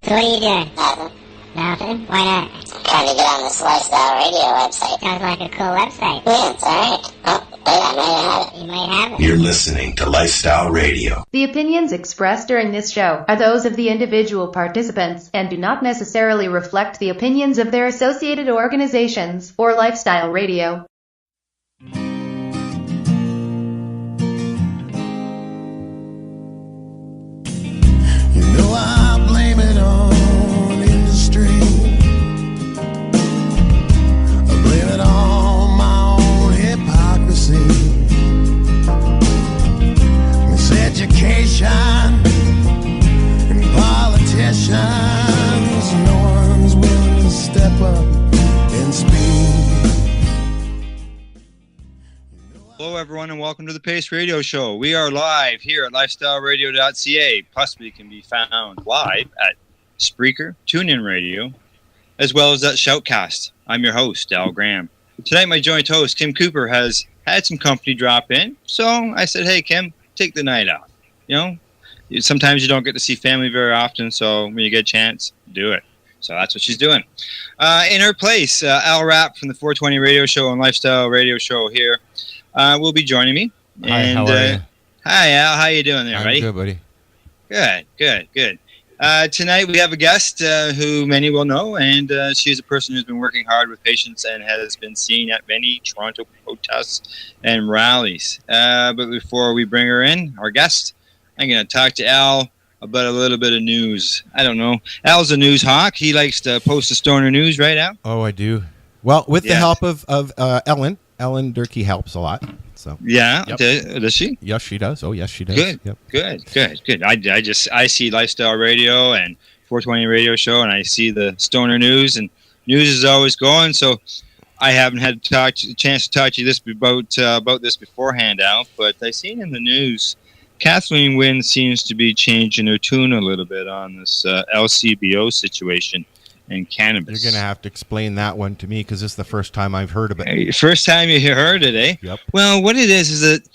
So what are you doing? Nothing. Nothing? Why not? I'm trying to get on this Lifestyle Radio website. Sounds like a cool website. Yeah, it's alright. Oh, wait, I might have it. You might have it. You're listening to Lifestyle Radio. The opinions expressed during this show are those of the individual participants and do not necessarily reflect the opinions of their associated organizations or Lifestyle Radio. You know I blame it on industry. I blame it on my own hypocrisy. Miseducation and politicians. No one's willing to step up and speak. Hello, everyone, and welcome to the Pace Radio Show. We are live here at LifestyleRadio.ca. Plus, we can be found live at Spreaker, TuneIn Radio, as well as at Shoutcast. I'm your host, Al Graham. Tonight, my joint host, Kim Cooper, has had some company drop in. So I said, hey, Kim, take the night off. You know, sometimes you don't get to see family very often, so when you get a chance, do it. So that's what she's doing. In her place, Al Rapp from the 420 Radio Show and Lifestyle Radio Show here will be joining me. Hi, how are you? Hi, Al. How you doing there, I'm buddy? good, buddy. Good. Tonight we have a guest who many will know, and she's a person who's been working hard with patients and has been seen at many Toronto protests and rallies. But before we bring her in, our guest, I'm going to talk to Al about a little bit of news. I don't know. Al's a news hawk. He likes to post the stoner news, right, Al? Oh, I do. Well, with the help of Ellen. Ellen Durkee helps a lot. So yeah, yep. Does she? Yes, she does. Oh, yes, she does. Good, yep. good. I see Lifestyle Radio and 420 Radio Show, and I see the stoner news, and news is always going. So I haven't had a chance to talk to you about this beforehand, Al. But I seen in the news, Kathleen Wynne seems to be changing her tune a little bit on this LCBO situation and cannabis. You're going to have to explain that one to me because this is the first time I've heard of it. First time you heard it, eh? Yep. Well, what it is that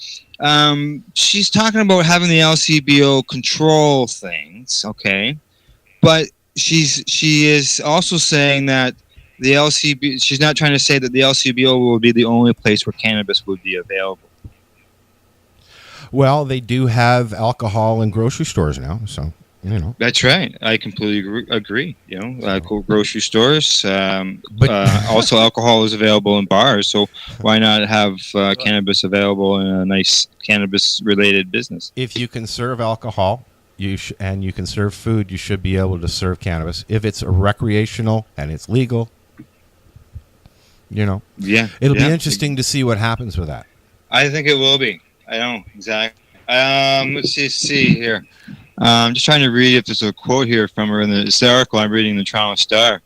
she's talking about having the LCBO control things, okay? But she is also saying that the LCBO, she's not trying to say that the LCBO will be the only place where cannabis would be available. Well, they do have alcohol in grocery stores now, so... You know. That's right. I completely agree. You know, grocery stores. Also, alcohol is available in bars. So why not have cannabis available in a nice cannabis-related business? If you can serve alcohol, and you can serve food, you should be able to serve cannabis. If it's recreational and it's legal, you know. Yeah. It'll be interesting to see what happens with that. I think it will be. I don't exactly. Let's see here. I'm just trying to read if there's a quote here from her in this article I'm reading in the Toronto Star.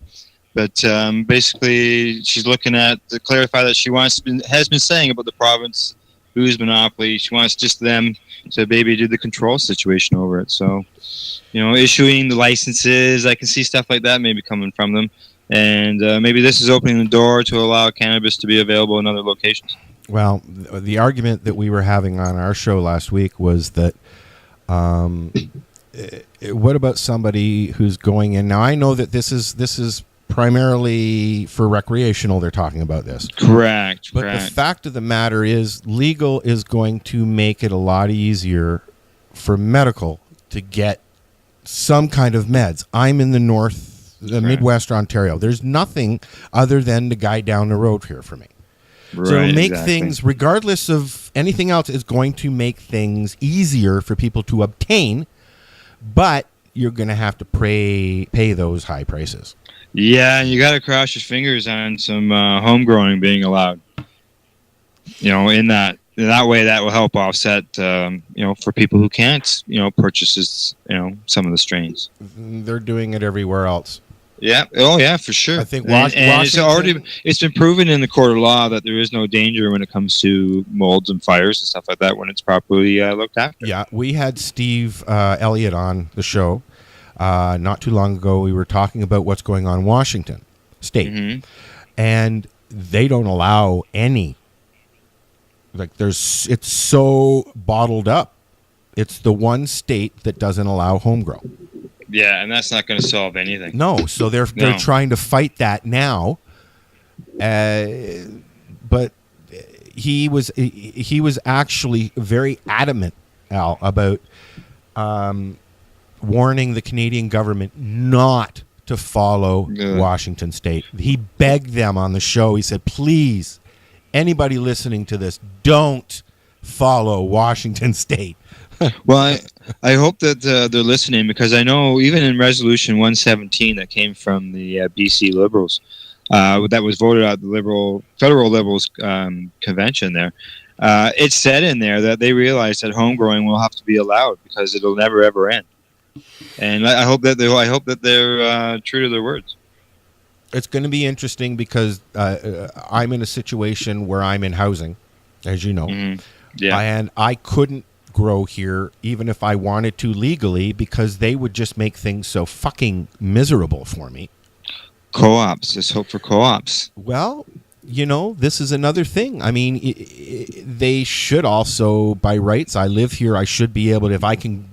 But basically, she's looking at to clarify that she has been saying about the province, booze monopoly. She wants just them to maybe do the control situation over it. So, you know, issuing the licenses, I can see stuff like that maybe coming from them. And maybe this is opening the door to allow cannabis to be available in other locations. Well, the argument that we were having on our show last week was that what about somebody who's going in? Now, I know that this is primarily for recreational. They're talking about this. Correct. But the fact of the matter is, legal is going to make it a lot easier for medical to get some kind of meds. I'm in the Midwest Ontario. There's nothing other than the guy down the road here for me. Right, so it'll make things, regardless of anything else, is going to make things easier for people to obtain, but you're going to have to pay those high prices. Yeah, you got to cross your fingers on some home growing being allowed. You know, in that way, that will help offset, for people who can't, purchase, some of the strains. They're doing it everywhere else. Yeah. Oh, yeah, for sure. I think and it's been proven in the court of law that there is no danger when it comes to molds and fires and stuff like that when it's properly looked after. Yeah, we had Steve Elliott on the show not too long ago. We were talking about what's going on in Washington State, and they don't allow any. It's so bottled up. It's the one state that doesn't allow home grow. Yeah, and that's not going to solve anything. No, so they're trying to fight that now. But he was actually very adamant, Al, about warning the Canadian government not to follow Washington State. He begged them on the show. He said, please, anybody listening to this, don't follow Washington State. Well, I hope that they're listening, because I know even in Resolution 117 that came from the BC Liberals, that was voted at the Federal Liberals convention there, it said in there that they realized that home growing will have to be allowed because it'll never ever end. And I hope that they're true to their words. It's going to be interesting because I'm in a situation where I'm in housing, as you know. Mm-hmm. Yeah. And I couldn't grow here even if I wanted to legally, because they would just make things so fucking miserable for me. Co-ops. There's hope for co-ops. Well, this is another thing. I mean, they should also, by rights, I live here, I should be able to, if I can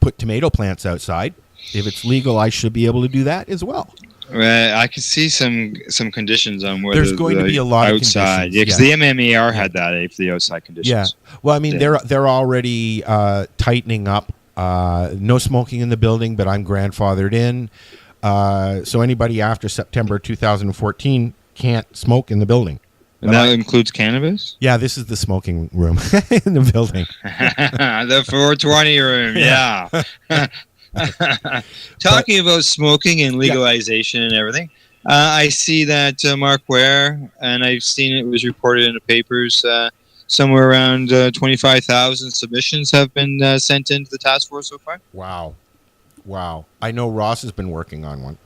put tomato plants outside, if it's legal, I should be able to do that as well. I can see some conditions on whether there's going to be a lot outside. of conditions. Yeah, because the MMER had that for the outside conditions. Yeah. Well, I mean, they're already tightening up. No smoking in the building, but I'm grandfathered in. So anybody after September 2014 can't smoke in the building. And that includes cannabis? Yeah, this is the smoking room in the building. The 420 room, yeah. Talking about smoking and legalization and everything, I see that Mark Ware, and I've seen it was reported in the papers, somewhere around 25,000 submissions have been sent into the task force so far. Wow. I know Ross has been working on one.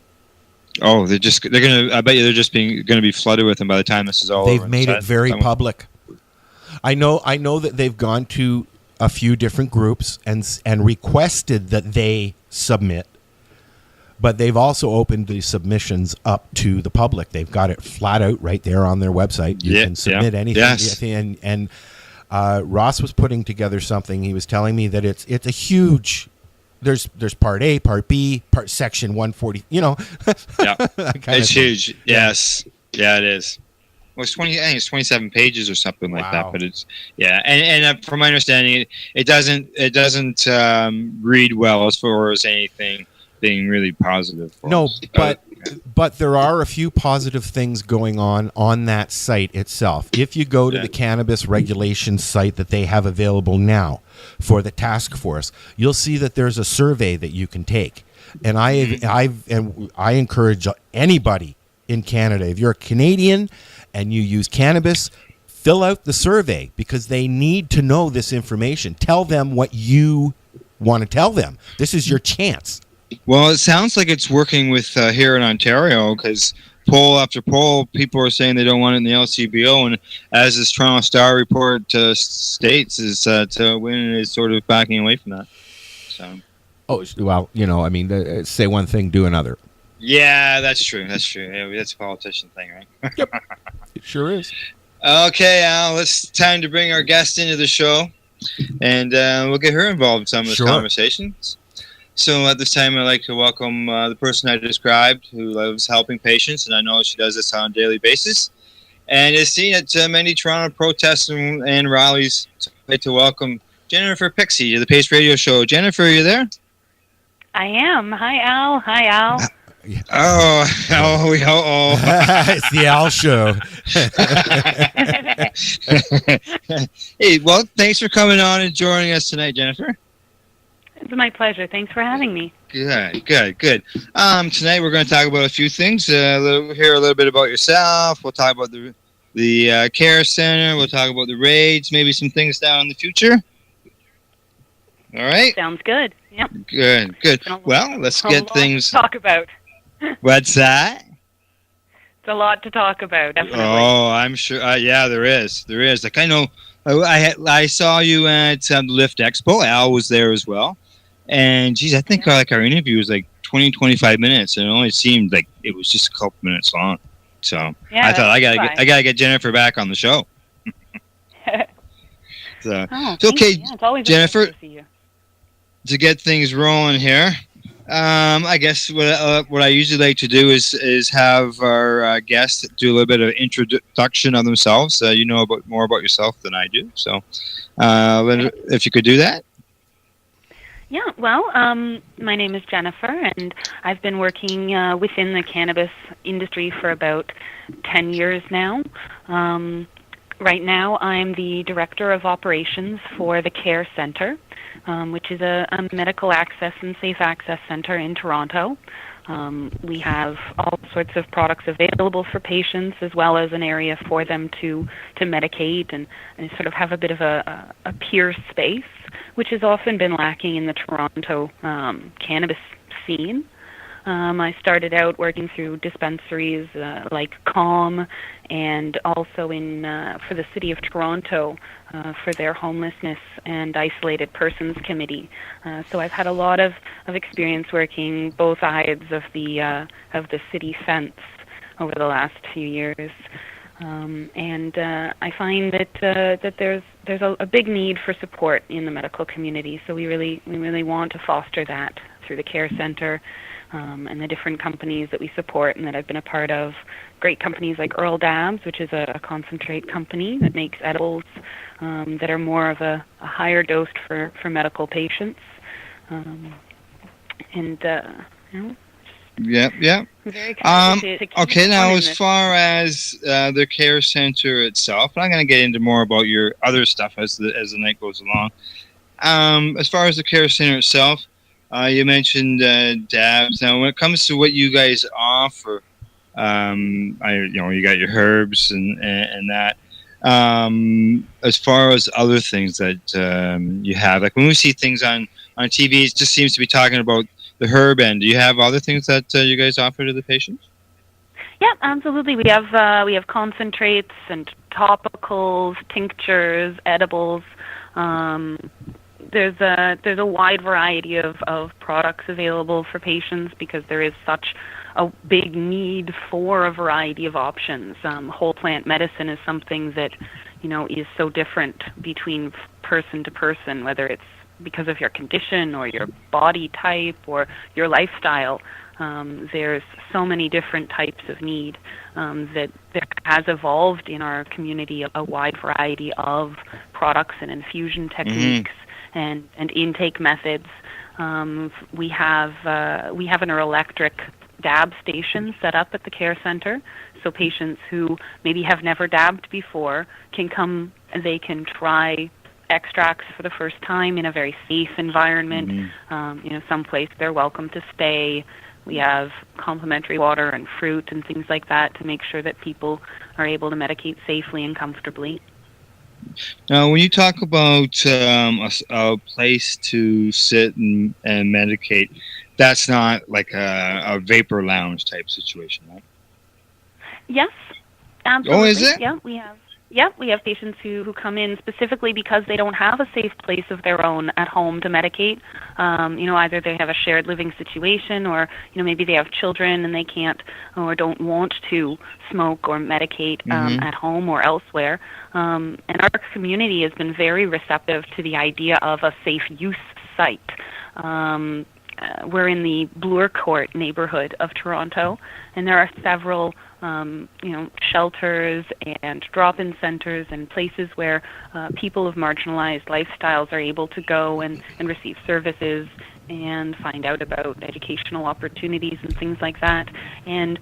Oh, I bet you they're just going to be flooded with them by the time this is all over. They've made it very public. I know that they've gone to a few different groups and requested that they submit, but they've also opened the submissions up to the public. They've got it flat out right there on their website. You can submit anything. Yes. And Ross was putting together something. He was telling me that it's a huge. There's part A, part B, section 140. Yeah, it's huge. Yes, yeah, it is. Well, it's 20. I think it's 27 pages or something like that. But it's and from my understanding, it doesn't read well as far as anything being really positive. No, but there are a few positive things going on that site itself. If you go to the cannabis regulation site that they have available now for the task force, you'll see that there's a survey that you can take. And I encourage anybody in Canada, if you're a Canadian and you use cannabis, fill out the survey, because they need to know this information. Tell them what you want to tell them. This is your chance. Well, it sounds like it's working with here in Ontario, because poll after poll, people are saying they don't want it in the LCBO, and as this Toronto Star report states, is Wynne is sort of backing away from that. So, well, I mean, say one thing, do another. Yeah, that's true. Yeah, that's a politician thing, right? Yep, it sure is. Okay, Al, it's time to bring our guest into the show, and we'll get her involved in some of this conversation. So at this time, I'd like to welcome the person I described, who loves helping patients, and I know she does this on a daily basis, and is seen at many Toronto protests and rallies. I'd like to welcome Jennifer Pixie to the Pace Radio Show. Jennifer, are you there? I am. Hi, Al. Hi, Al. It's the Al Show. Hey, well, thanks for coming on and joining us tonight, Jennifer. It's my pleasure. Thanks for having me. Good. Tonight we're going to talk about a few things. Hear a little bit about yourself. We'll talk about the care center. We'll talk about the raids. Maybe some things down in the future. All right. Sounds good. Yep. Good. Well, let's get things. To talk about. What's that? It's a lot to talk about. Definitely. Oh, I'm sure. Yeah, there is. Like, I know. I saw you at the Lift Expo. Al was there as well. And geez, I think our interview was like 20, 25 minutes, and it only seemed like it was just a couple minutes long. So I thought I gotta get Jennifer back on the show. So it's okay, it's always Jennifer. to see you. To get things rolling here, I guess what I usually like to do is have our guests do a little bit of introduction of themselves. You know more about yourself than I do, so if you could do that. Yeah, well, my name is Jennifer, and I've been working within the cannabis industry for about 10 years now. Right now, I'm the Director of Operations for the Care Centre, which is a medical access and safe access centre in Toronto. We have all sorts of products available for patients, as well as an area for them to medicate and sort of have a bit of a peer space, which has often been lacking in the Toronto cannabis scene. I started out working through dispensaries like Calm, and also for the City of Toronto for their homelessness and isolated persons committee. So I've had a lot of experience working both sides of the city fence over the last few years. And I find that there's a big need for support in the medical community. So we really want to foster that through the Care Centre. And the different companies that we support and that I've been a part of. Great companies like Earl Dabs, which is a concentrate company that makes edibles that are more of a higher dose for medical patients. Yeah. I'm very excited to keep okay, now on in as this. far as the care center itself, I'm going to get into more about your other stuff as the night goes along. As far as the care center itself, you mentioned dabs. Now, when it comes to what you guys offer, you got your herbs and that. As far as other things that you have, like when we see things on TV, it just seems to be talking about the herb end. Do you have other things that you guys offer to the patients? Yeah, absolutely. We have concentrates and topicals, tinctures, edibles. There's a wide variety of products available for patients because there is such a big need for a variety of options. Whole plant medicine is something that is so different between person to person, whether it's because of your condition or your body type or your lifestyle. There's so many different types of need that there has evolved in our community a wide variety of products and infusion techniques. And intake methods. We have an electric dab station set up at the care center, so patients who maybe have never dabbed before can come. They can try extracts for the first time in a very safe environment. Someplace they're welcome to stay. We have complimentary water and fruit and things like that to make sure that people are able to medicate safely and comfortably. Now, when you talk about a place to sit and medicate, that's not like a vapor lounge type situation, right? Yes, absolutely. Oh, is it? Yeah, we have patients who come in specifically because they don't have a safe place of their own at home to medicate. Either they have a shared living situation, or maybe they have children and they can't or don't want to smoke or medicate at home or elsewhere. And our community has been very receptive to the idea of a safe use site. We're in the Bloor Court neighborhood of Toronto, and there are several shelters and drop-in centers and places where people of marginalized lifestyles are able to go and receive services and find out about educational opportunities and things like that. And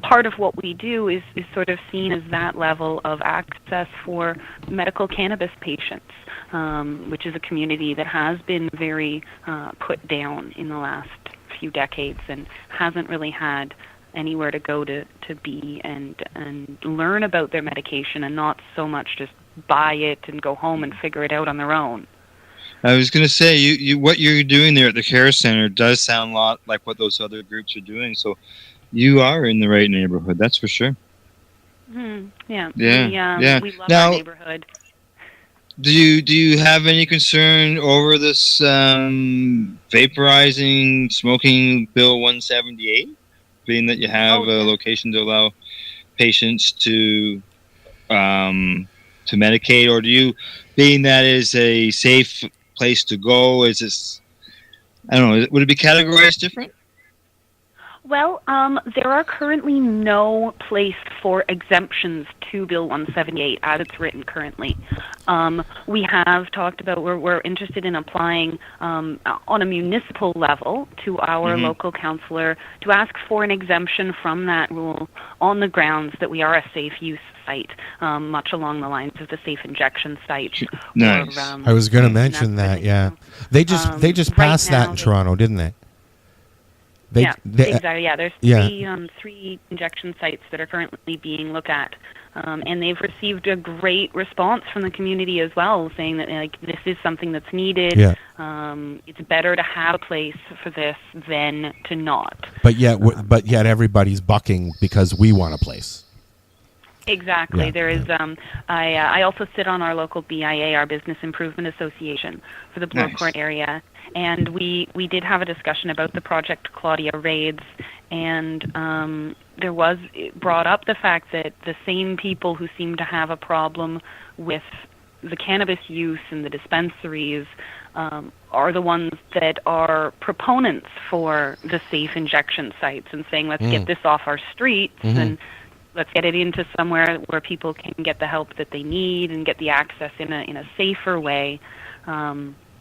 part of what we do is sort of seen as that level of access for medical cannabis patients, which is a community that has been very put down in the last few decades and hasn't really had anywhere to go to be and learn about their medication, and not so much just buy it and go home and figure it out on their own. I was going to say, you what you're doing there at the care center does sound a lot like what those other groups are doing. So you are in the right neighborhood, that's for sure. Yeah. We love now, our neighborhood. Do you have any concern over this vaporizing smoking bill 178, being that you have a location to allow patients to medicate, or do you, being that is a safe place to go, is this I don't know. Would it be categorized different? Well, there are currently no place for exemptions to Bill 178 as it's written currently. We have talked about we're interested in applying on a municipal level to our local councillor to ask for an exemption from that rule on the grounds that we are a safe use site, much along the lines of the safe injection site. Nice. Or, I was going to mention that. Yeah, they just passed that in Toronto, didn't they? Exactly. Yeah, there's Yeah. three injection sites that are currently being looked at, and they've received a great response from the community as well, saying that this is something that's needed. Yeah. It's better to have a place for this than to not. But yet everybody's bucking because we want a place. Exactly. Yeah, There is. I also sit on our local BIA, our Business Improvement Association, for the Bloorcourt area, and we did have a discussion about the Project Claudia raids, and there was brought up the fact that the same people who seem to have a problem with the cannabis use in the dispensaries are the ones that are proponents for the safe injection sites and saying, let's get this off our streets and let's get it into somewhere where people can get the help that they need and get the access in a safer way.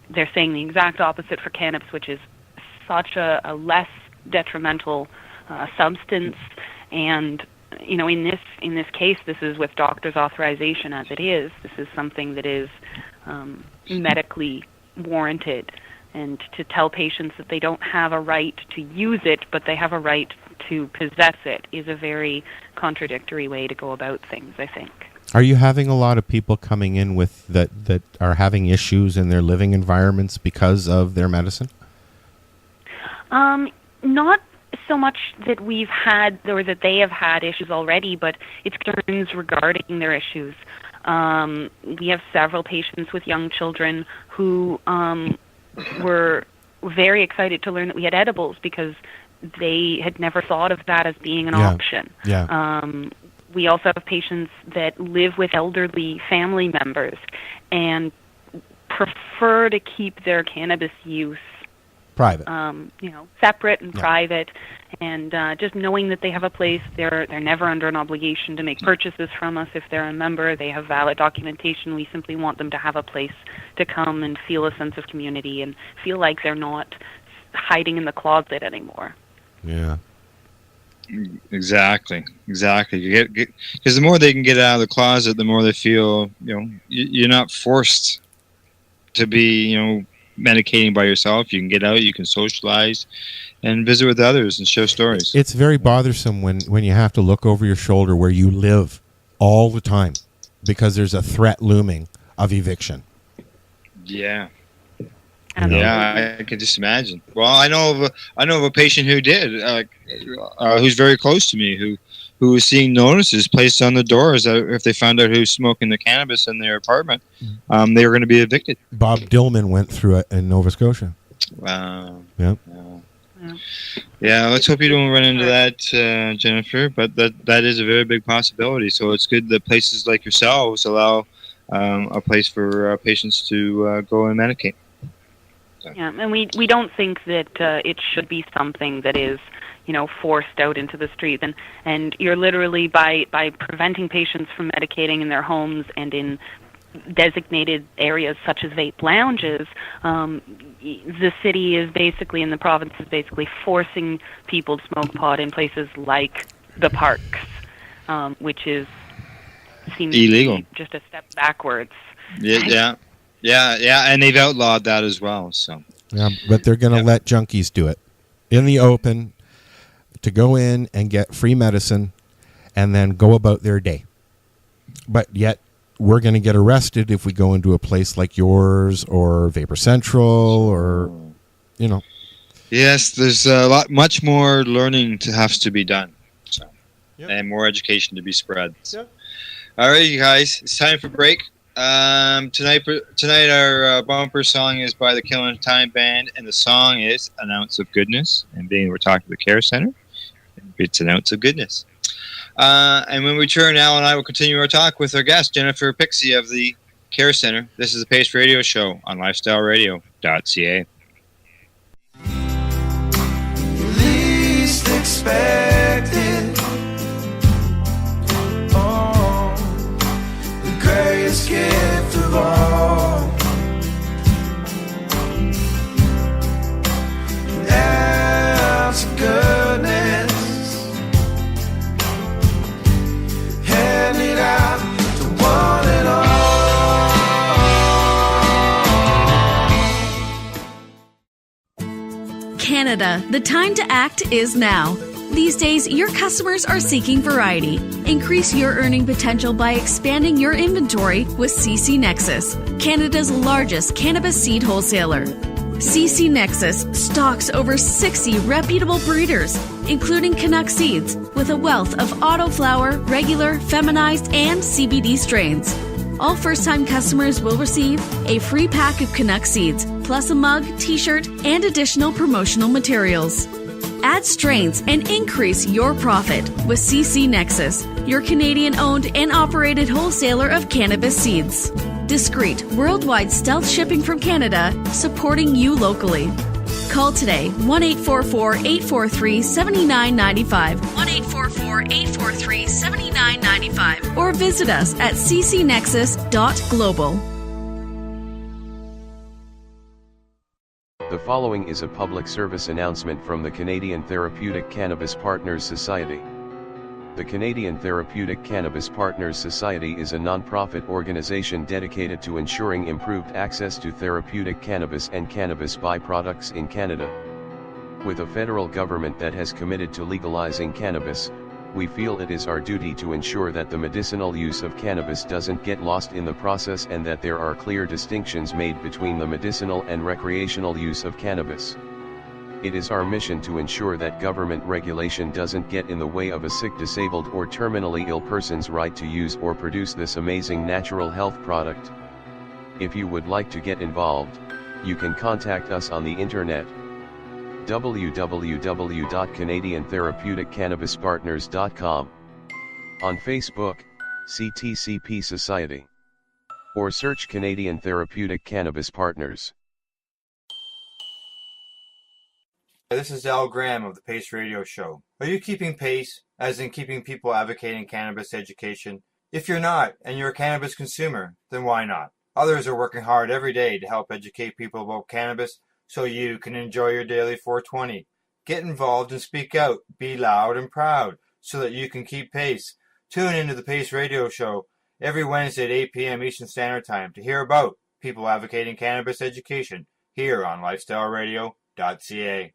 They're saying the exact opposite for cannabis, which is such a less detrimental substance. And in this case, this is with doctor's authorization as it is. This is something that is medically warranted. And to tell patients that they don't have a right to use it, but they have a right to possess it, is a very contradictory way to go about things, I think. Are you having a lot of people coming in with that are having issues in their living environments because of their medicine? Not so much that we've had or that they have had issues already, but it's concerns regarding their issues. We have several patients with young children who were very excited to learn that we had edibles because they had never thought of that as being an option. Yeah. We also have patients that live with elderly family members and prefer to keep their cannabis use private, separate and private, and just knowing that they have a place, they're never under an obligation to make purchases from us if they're a member. They have valid documentation. We simply want them to have a place to come and feel a sense of community and feel like they're not hiding in the closet anymore. Yeah. Exactly. You get because the more they can get out of the closet, the more they feel you're not forced to be medicating by yourself. You can get out, you can socialize, and visit with others and share stories. It's very bothersome when you have to look over your shoulder where you live all the time because there's a threat looming of eviction. Yeah. Absolutely. Yeah, I can just imagine. Well, I know of a patient who did, who's very close to me, who was seeing notices placed on the doors that if they found out who's smoking the cannabis in their apartment, they were going to be evicted. Bob Dillman went through it in Nova Scotia. Wow. Yep. Yeah. Let's hope you don't run into that, Jennifer. But that is a very big possibility. So it's good that places like yourselves allow a place for patients to go and medicate. Yeah, and we don't think that it should be something that is, forced out into the streets. And you're literally, by preventing patients from medicating in their homes and in designated areas such as vape lounges, the city is basically, and the province is basically forcing people to smoke pot in places like the parks, which seems illegal. To be just a step backwards. Yeah, and they've outlawed that as well. So yeah, but they're going to let junkies do it in the open to go in and get free medicine and then go about their day. But yet we're going to get arrested if we go into a place like yours or Vapor Central or Yes, there's much more learning has to be done, and more education to be spread. So. All right, you guys, it's time for break. Tonight our bumper song is by the Killing Time Band, and the song is An Ounce of Goodness. And being we're talking to the Care Center, it's An Ounce of Goodness. And when we return, Al and I will continue our talk with our guest, Jennifer Pixie of the Care Center. This is the Pace Radio Show on LifestyleRadio.ca. Canada, the time to act is now. These days, your customers are seeking variety. Increase your earning potential by expanding your inventory with CC Nexus, Canada's largest cannabis seed wholesaler. CC Nexus stocks over 60 reputable breeders, including Canuck seeds, with a wealth of autoflower, regular, feminized, and CBD strains. All first-time customers will receive a free pack of Canuck seeds, plus a mug, t-shirt, and additional promotional materials. Add strains and increase your profit with CC Nexus, your Canadian-owned and operated wholesaler of cannabis seeds. Discreet, worldwide stealth shipping from Canada, supporting you locally. Call today, 1-844-843-7995, 1-844-843-7995, or visit us at ccnexus.global. The following is a public service announcement from the Canadian Therapeutic Cannabis Partners Society. The Canadian Therapeutic Cannabis Partners Society is a non-profit organization dedicated to ensuring improved access to therapeutic cannabis and cannabis byproducts in Canada. With a federal government that has committed to legalizing cannabis, we feel it is our duty to ensure that the medicinal use of cannabis doesn't get lost in the process and that there are clear distinctions made between the medicinal and recreational use of cannabis. It is our mission to ensure that government regulation doesn't get in the way of a sick, disabled, or terminally ill person's right to use or produce this amazing natural health product. If you would like to get involved, you can contact us on the internet. www.canadiantherapeuticCannabisPartners.com, on Facebook, CTCP Society, or search Canadian Therapeutic Cannabis Partners. This is Al Graham of the Pace Radio Show. Are you keeping pace, as in keeping people advocating cannabis education? If you're not, and you're a cannabis consumer, then why not? Others are working hard every day to help educate people about cannabis so you can enjoy your daily 420. Get involved and speak out. Be loud and proud so that you can keep pace. Tune into the Pace Radio Show every Wednesday at 8 p.m. Eastern Standard Time to hear about people advocating cannabis education here on LifestyleRadio.ca.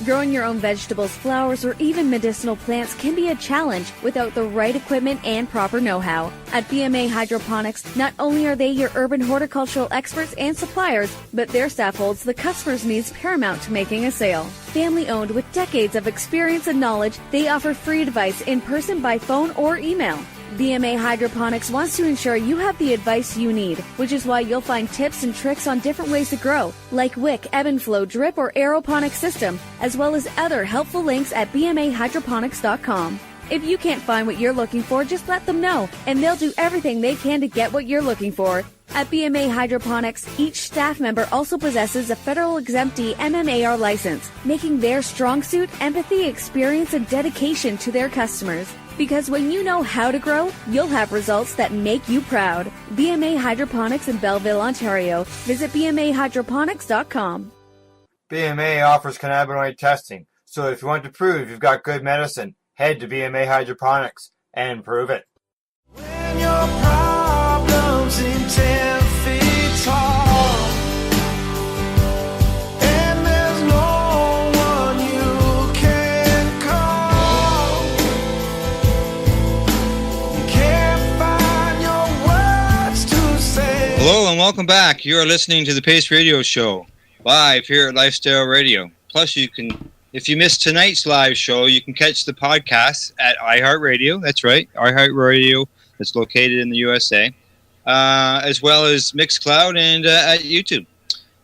Growing your own vegetables, flowers, or even medicinal plants can be a challenge without the right equipment and proper know-how. At BMA Hydroponics, not only are they your urban horticultural experts and suppliers, but their staff holds the customer's needs paramount to making a sale. Family-owned with decades of experience and knowledge, they offer free advice in person, by phone, or email. BMA Hydroponics wants to ensure you have the advice you need, which is why you'll find tips and tricks on different ways to grow, like wick, ebb and flow, drip, or aeroponic system, as well as other helpful links at bmahydroponics.com. If you can't find what you're looking for, just let them know, and they'll do everything they can to get what you're looking for. At BMA Hydroponics, each staff member also possesses a federal exemptee MMAR license, making their strong suit empathy, experience, and dedication to their customers. Because when you know how to grow, you'll have results that make you proud. BMA Hydroponics in Belleville, Ontario. Visit bmahydroponics.com. BMA offers cannabinoid testing, so if you want to prove you've got good medicine, head to BMA Hydroponics and prove it. When your problems seem 10 feet tall, and there's no one you can call, you can't find your words to say. Hello and welcome back. You are listening to the Pace Radio Show, live here at Lifestyle Radio. Plus, you can, if you missed tonight's live show, you can catch the podcast at iHeartRadio. That's right, iHeartRadio. That's located in the USA, as well as Mixcloud and at YouTube.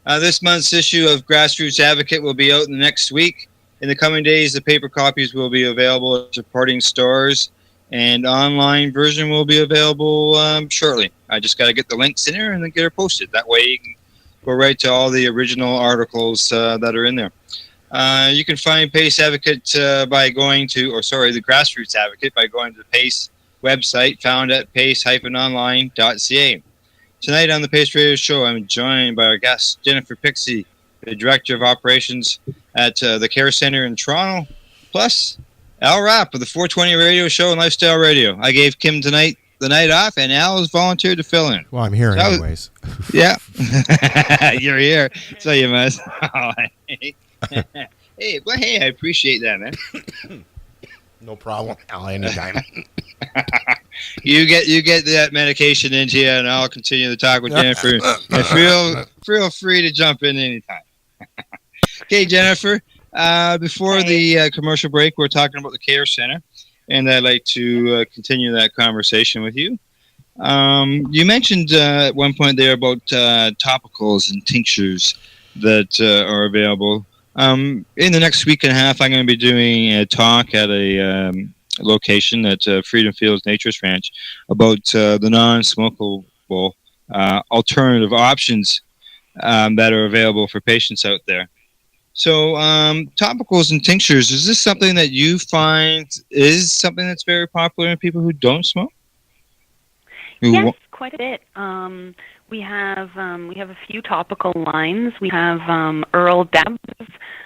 This month's issue of Grassroots Advocate will be out in the next week. In the coming days, the paper copies will be available at supporting stores, and online version will be available shortly. I just got to get the links in there and then get her posted. That way you can go right to all the original articles that are in there. You can find Pace Advocate by going to, the Grassroots Advocate by going to the Pace website, found at pace-online.ca. Tonight on the Pace Radio Show, I'm joined by our guest, Jennifer Pixie, the Director of Operations at the Care Center in Toronto, plus Al Rapp of the 420 Radio Show and Lifestyle Radio. I gave Kim tonight the night off, and Al has volunteered to fill in. Well, I'm here anyways. Yeah. You're here, so you must. Hey, I appreciate that, man. No problem, Al, anytime. You get that medication into you, and I'll continue to talk with Jennifer. And feel free to jump in anytime. Okay, Jennifer. Before the commercial break, we're talking about the Care Center, and I'd like to continue that conversation with you. You mentioned at one point there about topicals and tinctures that are available. In the next week and a half, I'm going to be doing a talk at a location at Freedom Fields Nature's Ranch about the non-smokable alternative options that are available for patients out there. So topicals and tinctures, is this something that you find is something that's very popular in people who don't smoke? Yes, quite a bit. We have a few topical lines. We have Earl Debs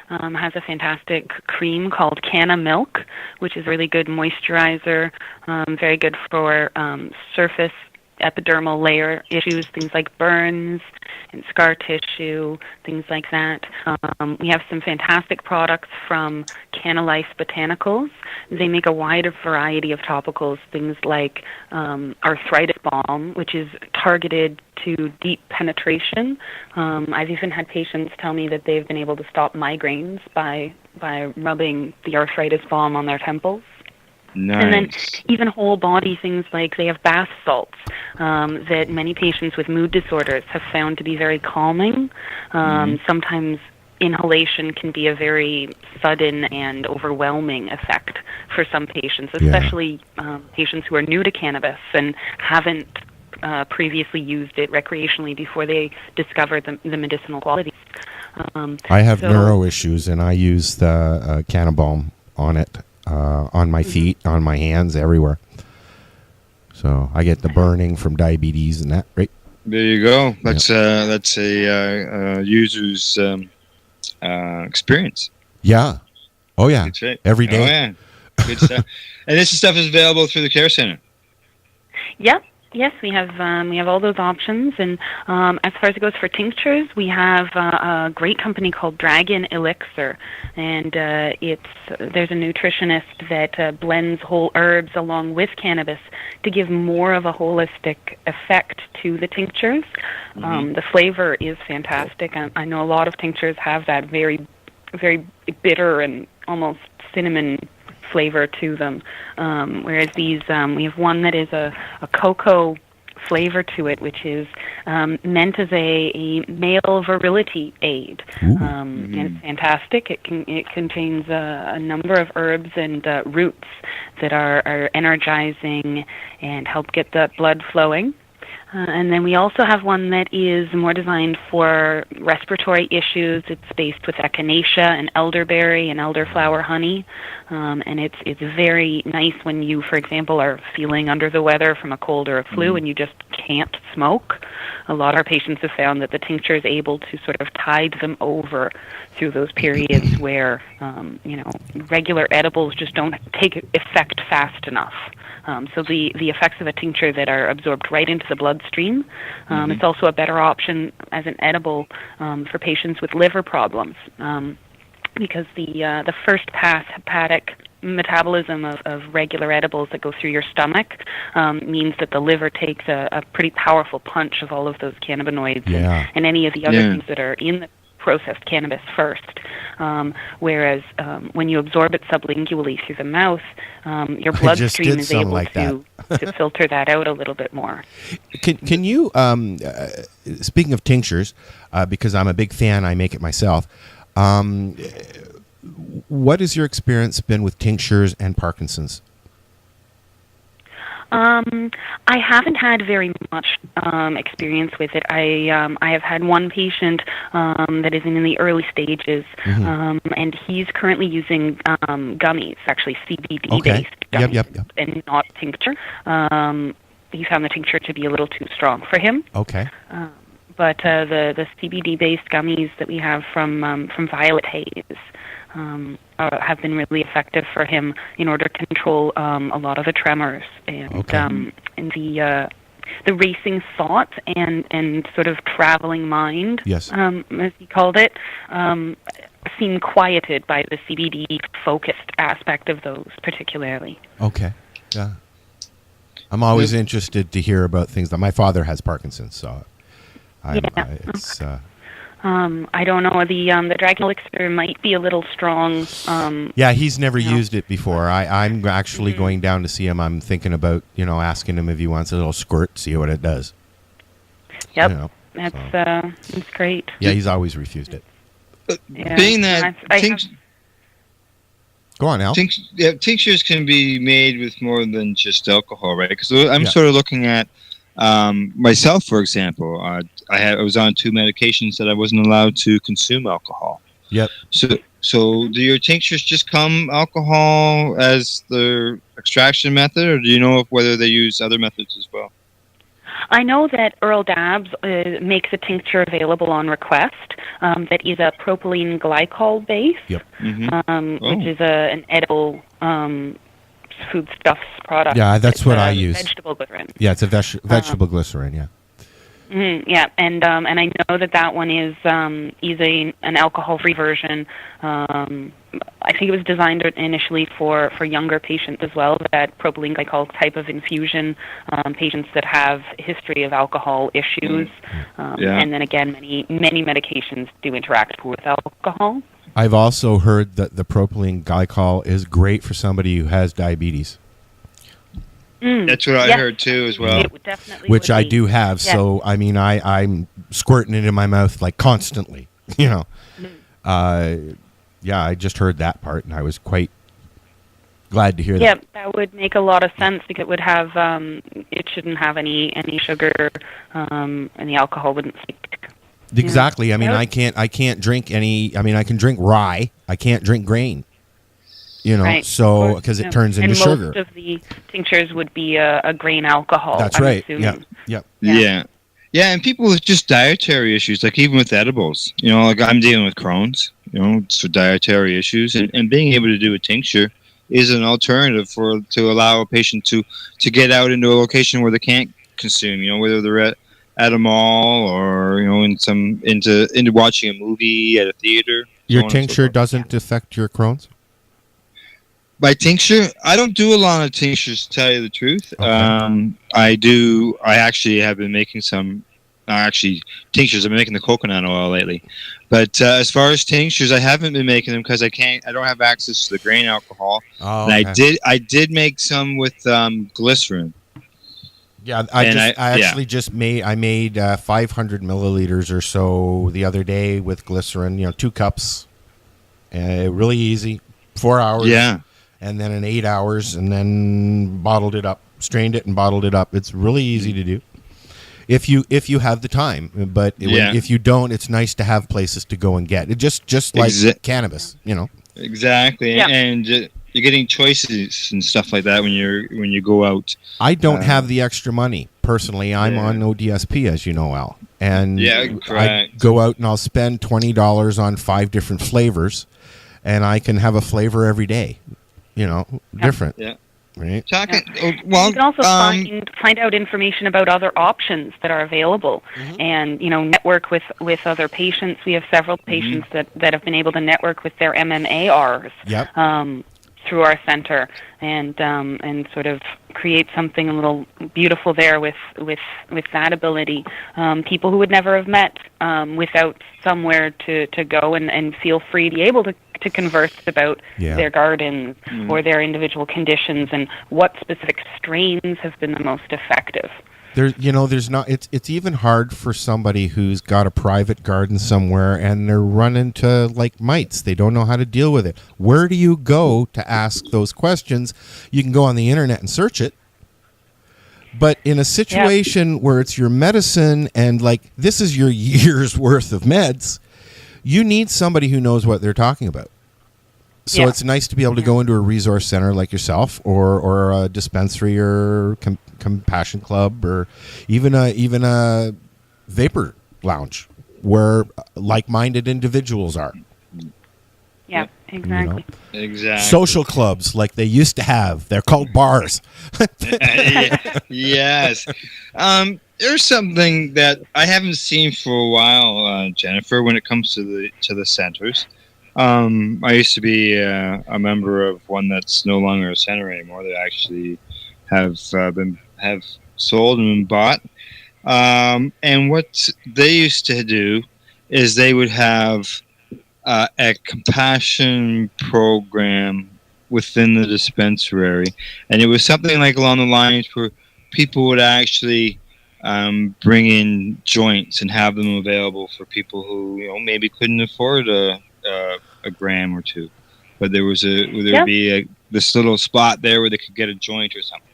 has a fantastic cream called Canna Milk, which is a really good moisturizer, very good for surface epidermal layer issues, things like burns and scar tissue, things like that. We have some fantastic products from Canna Life Botanicals. They make a wide variety of topicals, things like arthritis balm, which is targeted to deep penetration. I've even had patients tell me that they've been able to stop migraines by rubbing the arthritis balm on their temples. Nice. And then even whole body things like they have bath salts that many patients with mood disorders have found to be very calming. Sometimes inhalation can be a very sudden and overwhelming effect for some patients, especially patients who are new to cannabis and haven't previously used it recreationally before they discovered the medicinal qualities. I have neuro issues, and I use the Cannabalm on it. On my feet, on my hands, everywhere. So I get the burning from diabetes and that, right? There you go. That's a user's experience. Yeah. Oh, yeah. Every day. Oh, yeah. Good stuff. And this stuff is available through the Care Center. Yep. Yes, we have all those options, and as far as it goes for tinctures, we have a great company called Dragon Elixir, and there's a nutritionist that blends whole herbs along with cannabis to give more of a holistic effect to the tinctures. The flavor is fantastic. I know a lot of tinctures have that very, very bitter and almost cinnamon flavor to them, whereas these we have one that is a cocoa flavor to it, which is meant as a male virility aid, and it's fantastic. It contains a number of herbs and roots that are energizing and help get the blood flowing. And then we also have one that is more designed for respiratory issues. It's based with echinacea and elderberry and elderflower honey. And it's very nice when you, for example, are feeling under the weather from a cold or a flu and you just can't smoke. A lot of our patients have found that the tincture is able to sort of tide them over through those periods where, regular edibles just don't take effect fast enough. So the effects of a tincture that are absorbed right into the bloodstream. It's also a better option as an edible for patients with liver problems because the first pass hepatic metabolism of regular edibles that go through your stomach means that the liver takes a pretty powerful punch of all of those cannabinoids and any of the other things that are in the processed cannabis first, whereas when you absorb it sublingually through the mouth, your bloodstream is able to filter that out a little bit more. Can you, speaking of tinctures, because I'm a big fan, I make it myself, what has your experience been with tinctures and Parkinson's? I haven't had very much experience with it. I have had one patient that is in the early stages, and he's currently using gummies, actually CBD-based gummies, and not tincture. He found the tincture to be a little too strong for him. Okay. But the CBD-based gummies that we have from Violet Haze, have been really effective for him in order to control a lot of the tremors and the racing thoughts and sort of traveling mind, yes, as he called it, seem quieted by the CBD-focused aspect of those particularly. Okay, yeah. I'm always interested to hear about things that my father has Parkinson's, so I don't know. The Dragon Elixir might be a little strong. Yeah, he's never used it before. I'm actually going down to see him. I'm thinking about, asking him if he wants a little squirt, see what it does. Yep, that's great. Yeah, he's always refused it. Being that go on, Al. Tinctures can be made with more than just alcohol, right? Because I'm sort of looking at myself, for example. I was on 2 medications that I wasn't allowed to consume alcohol. Yep. So do your tinctures just come alcohol as the extraction method, or do you know whether they use other methods as well? I know that Earl Dabs makes a tincture available on request that is a propylene glycol base, yep. Which is an edible foodstuffs product. Yeah, that's what I use. Vegetable glycerin. Yeah, it's a vegetable glycerin. Yeah. Yeah, and I know that one is an alcohol-free version. I think it was designed initially for younger patients as well. That propylene glycol type of infusion, patients that have a history of alcohol issues, and then again, many medications do interact with alcohol. I've also heard that the propylene glycol is great for somebody who has diabetes. That's what I heard too, as well. Which I do have. Yeah. So I mean, I'm squirting it in my mouth like constantly. Yeah, I just heard that part, and I was quite glad to hear that. Yeah, that would make a lot of sense because it would have. It shouldn't have any sugar, and the alcohol wouldn't speak. Exactly. I mean, I can't drink any. I mean, I can drink rye. I can't drink grain. Right. So because it turns into sugar. Most of the tinctures would be a grain alcohol. That's right. Yeah, and people with just dietary issues, like even with edibles, like I'm dealing with Crohn's, so dietary issues, and being able to do a tincture is an alternative to allow a patient to get out into a location where they can't consume, whether they're at a mall or into watching a movie at a theater. Your tincture doesn't affect your Crohn's? By tincture, I don't do a lot of tinctures, to tell you the truth. Okay. I actually have been making some, tinctures. I've been making the coconut oil lately. But as far as tinctures, I haven't been making them because I don't have access to the grain alcohol. Oh, and okay. I did make some with glycerin. Yeah, I made 500 milliliters or so the other day with glycerin, 2 cups. Really easy, 4 hours. Yeah. And then in 8 hours, and then bottled it up, strained it and bottled it up. It's really easy to do if you have the time. But if you don't, it's nice to have places to go and get it. Just like cannabis, Exactly, yeah. And you're getting choices and stuff like that when you go out. I don't have the extra money personally. I'm on ODSP, as you know, Al, and I go out and I'll spend $20 on 5 different flavors, and I can have a flavor every day. Different. Yeah. Right. Well, you can also find out information about other options that are available, and network with other patients. We have several patients that have been able to network with their MMARs through our center, and sort of create something a little beautiful there with that ability. People who would never have met without somewhere to go and feel free to be able to converse about their gardens or their individual conditions and what specific strains have been the most effective. There's not. It's even hard for somebody who's got a private garden somewhere and they're running to like mites. They don't know how to deal with it. Where do you go to ask those questions? You can go on the internet and search it. But in a situation where it's your medicine and like this is your year's worth of meds, you need somebody who knows what they're talking about. So it's nice to be able to go into a resource center like yourself, or a dispensary, or compassion club, or even a vapor lounge where like-minded individuals are. Yeah, Exactly. Exactly. Social clubs like they used to have. They're called bars. Yes. There's something that I haven't seen for a while, Jennifer, when it comes to the centers. I used to be a member of one that's no longer a center anymore. They actually have sold and been bought. And what they used to do is they would have a compassion program within the dispensary, and it was something like along the lines where people would actually bring in joints and have them available for people who maybe couldn't afford a gram or two, but there would be this little spot there where they could get a joint or something.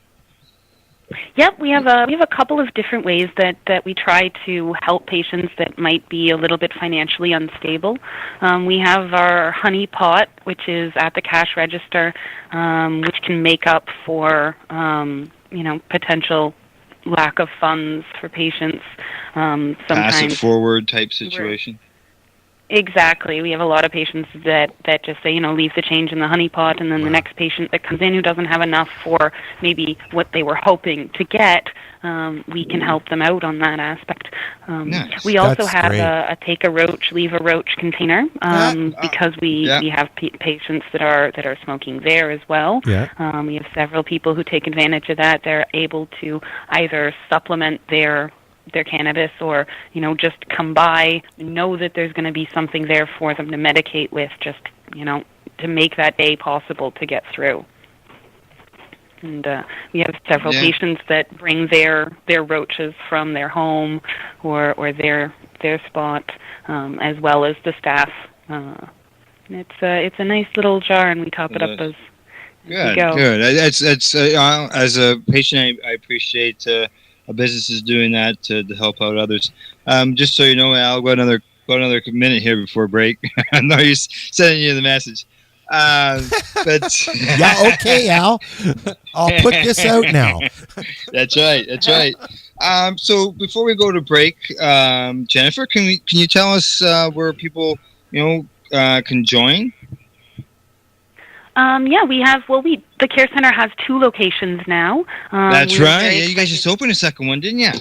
Yep, we have a couple of different ways that we try to help patients that might be a little bit financially unstable. We have our honey pot, which is at the cash register, which can make up for potential lack of funds for patients. Sometimes Pass it forward type situation. Exactly. We have a lot of patients that just say, leave the change in the honey pot, and then the next patient that comes in who doesn't have enough for maybe what they were hoping to get, we can help them out on that aspect. Nice. We also That's have great. a take a roach, leave a roach container, because we have patients that are smoking there as well. Yeah. We have several people who take advantage of that. They're able to either supplement their cannabis or just come by, know that there's going to be something there for them to medicate with, just to make that day possible to get through. And we have several patients that bring their roaches from their home or their spot, as well as the staff. It's a nice little jar, and we top it up as we go. Good. It's as a patient, I appreciate a business is doing that to help out others. Just so you know, Al, go another minute here before break. I know he's sending you the message. But Yeah, okay, Al. I'll put this out now. That's right. So before we go to break, Jennifer, can you tell us where people can join? We have. The care center has 2 locations now. That's right. Yeah, you guys just opened a second one, didn't you?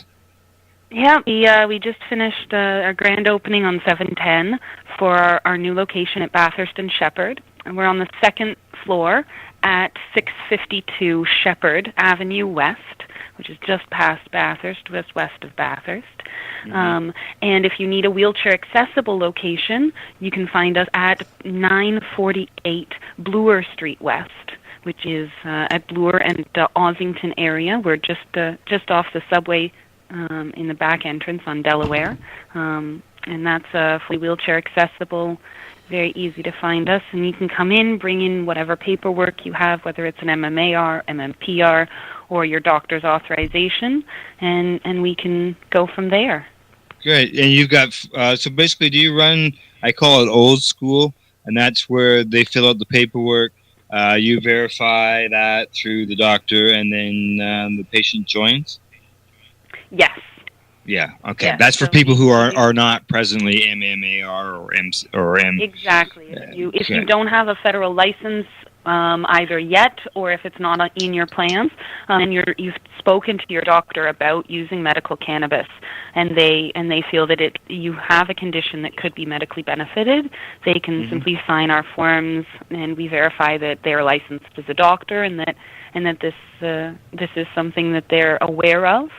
Yeah, we just finished our grand opening on 7/10 for our new location at Bathurst and Shepherd, and we're on the 2nd floor at 652 Shepherd Avenue West, which is just past Bathurst, just west of Bathurst. Mm-hmm. And if you need a wheelchair-accessible location, you can find us at 948 Bloor Street West, which is at Bloor and Ossington area. We're just off the subway in the back entrance on Delaware. And that's fully wheelchair-accessible, very easy to find us. And you can come in, bring in whatever paperwork you have, whether it's an MMAR, MMPR, or your doctor's authorization, and we can go from there. Great. And you've got, so basically, do you run, I call it old school, and that's where they fill out the paperwork, you verify that through the doctor, and then the patient joins? Yes. Yeah, okay. Yes. That's for people who are not presently MMAR or M. Exactly. If you don't have a federal license either yet, or if it's not in your plans, and you've spoken to your doctor about using medical cannabis, and they feel that you have a condition that could be medically benefited, they can simply sign our forms, and we verify that they're licensed as a doctor, and that this is something that they're aware of,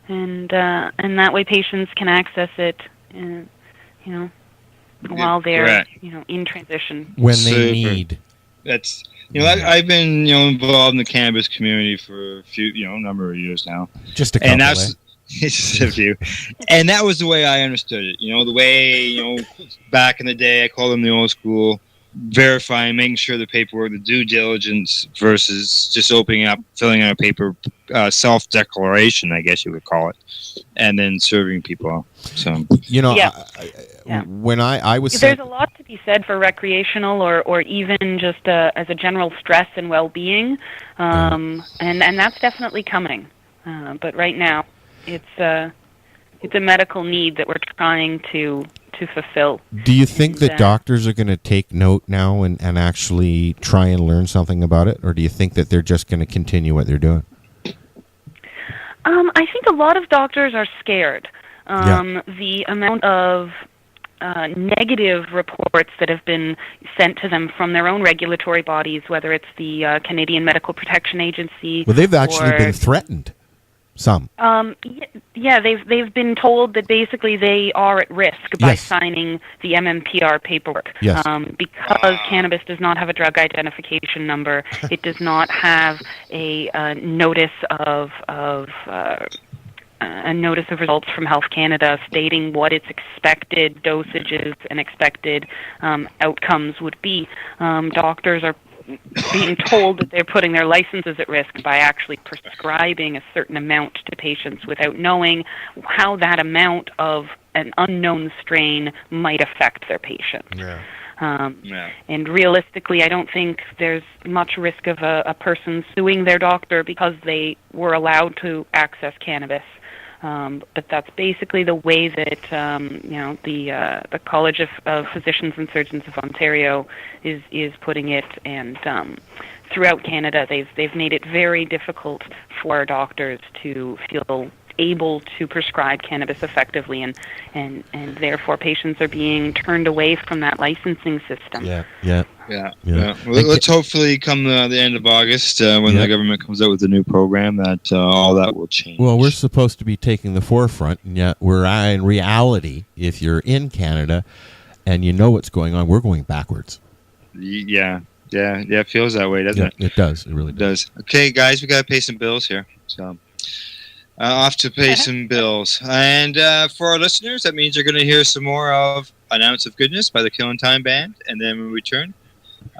and that way patients can access it, while they're in transition when they need. That's I've been involved in the cannabis community for a few number of years now. Just a couple. And that's just a few. And that was the way I understood it. The way back in the day, I call them the old school, verifying, making sure the paperwork, the due diligence, versus just opening up, filling out a paper, self-declaration, I guess you would call it, and then serving people. So when I was there's a lot to be said for recreational or even just as a general stress and well-being, and that's definitely coming. But right now, it's a medical need that we're trying to to fulfill. Do you think And, that doctors are going to take note now and actually try and learn something about it? Or do you think that they're just going to continue what they're doing? I think a lot of doctors are scared. The amount of negative reports that have been sent to them from their own regulatory bodies, whether it's the Canadian Medical Protection Agency. Well, they've actually been threatened. Some. Yeah, they've been told that basically they are at risk by signing the MMPR paperwork. Yes. Because cannabis does not have a drug identification number, it does not have a notice of results from Health Canada stating what its expected dosages and expected outcomes would be. Doctors are being told that they're putting their licenses at risk by actually prescribing a certain amount to patients without knowing how that amount of an unknown strain might affect their patient. And realistically, I don't think there's much risk of a person suing their doctor because they were allowed to access cannabis. But that's basically the way that the College of Physicians and Surgeons of Ontario is putting it, and throughout Canada, they've made it very difficult for doctors to feel able to prescribe cannabis effectively, and therefore patients are being turned away from that licensing system. Yeah. Well, let's hopefully come the end of August when the government comes out with a new program that all that will change. Well, we're supposed to be taking the forefront, and yet we're in reality, if you're in Canada and you know what's going on, we're going backwards. Yeah, it feels that way, doesn't it? It does. It really does. Okay, guys, we got to pay some bills here. So off to pay some bills. And for our listeners, that means you're going to hear some more of An Ounce of Goodness by the Killing Time Band. And then when we return,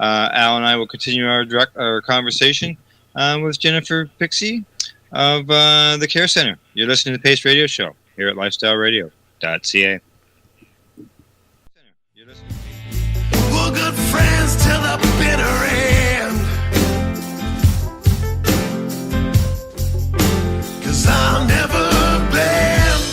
Al and I will continue our conversation with Jennifer Pixie of the Care Center. You're listening to the Pace Radio Show here at LifestyleRadio.ca. We're good friends till the bitter end. 'Cause I'll never bend.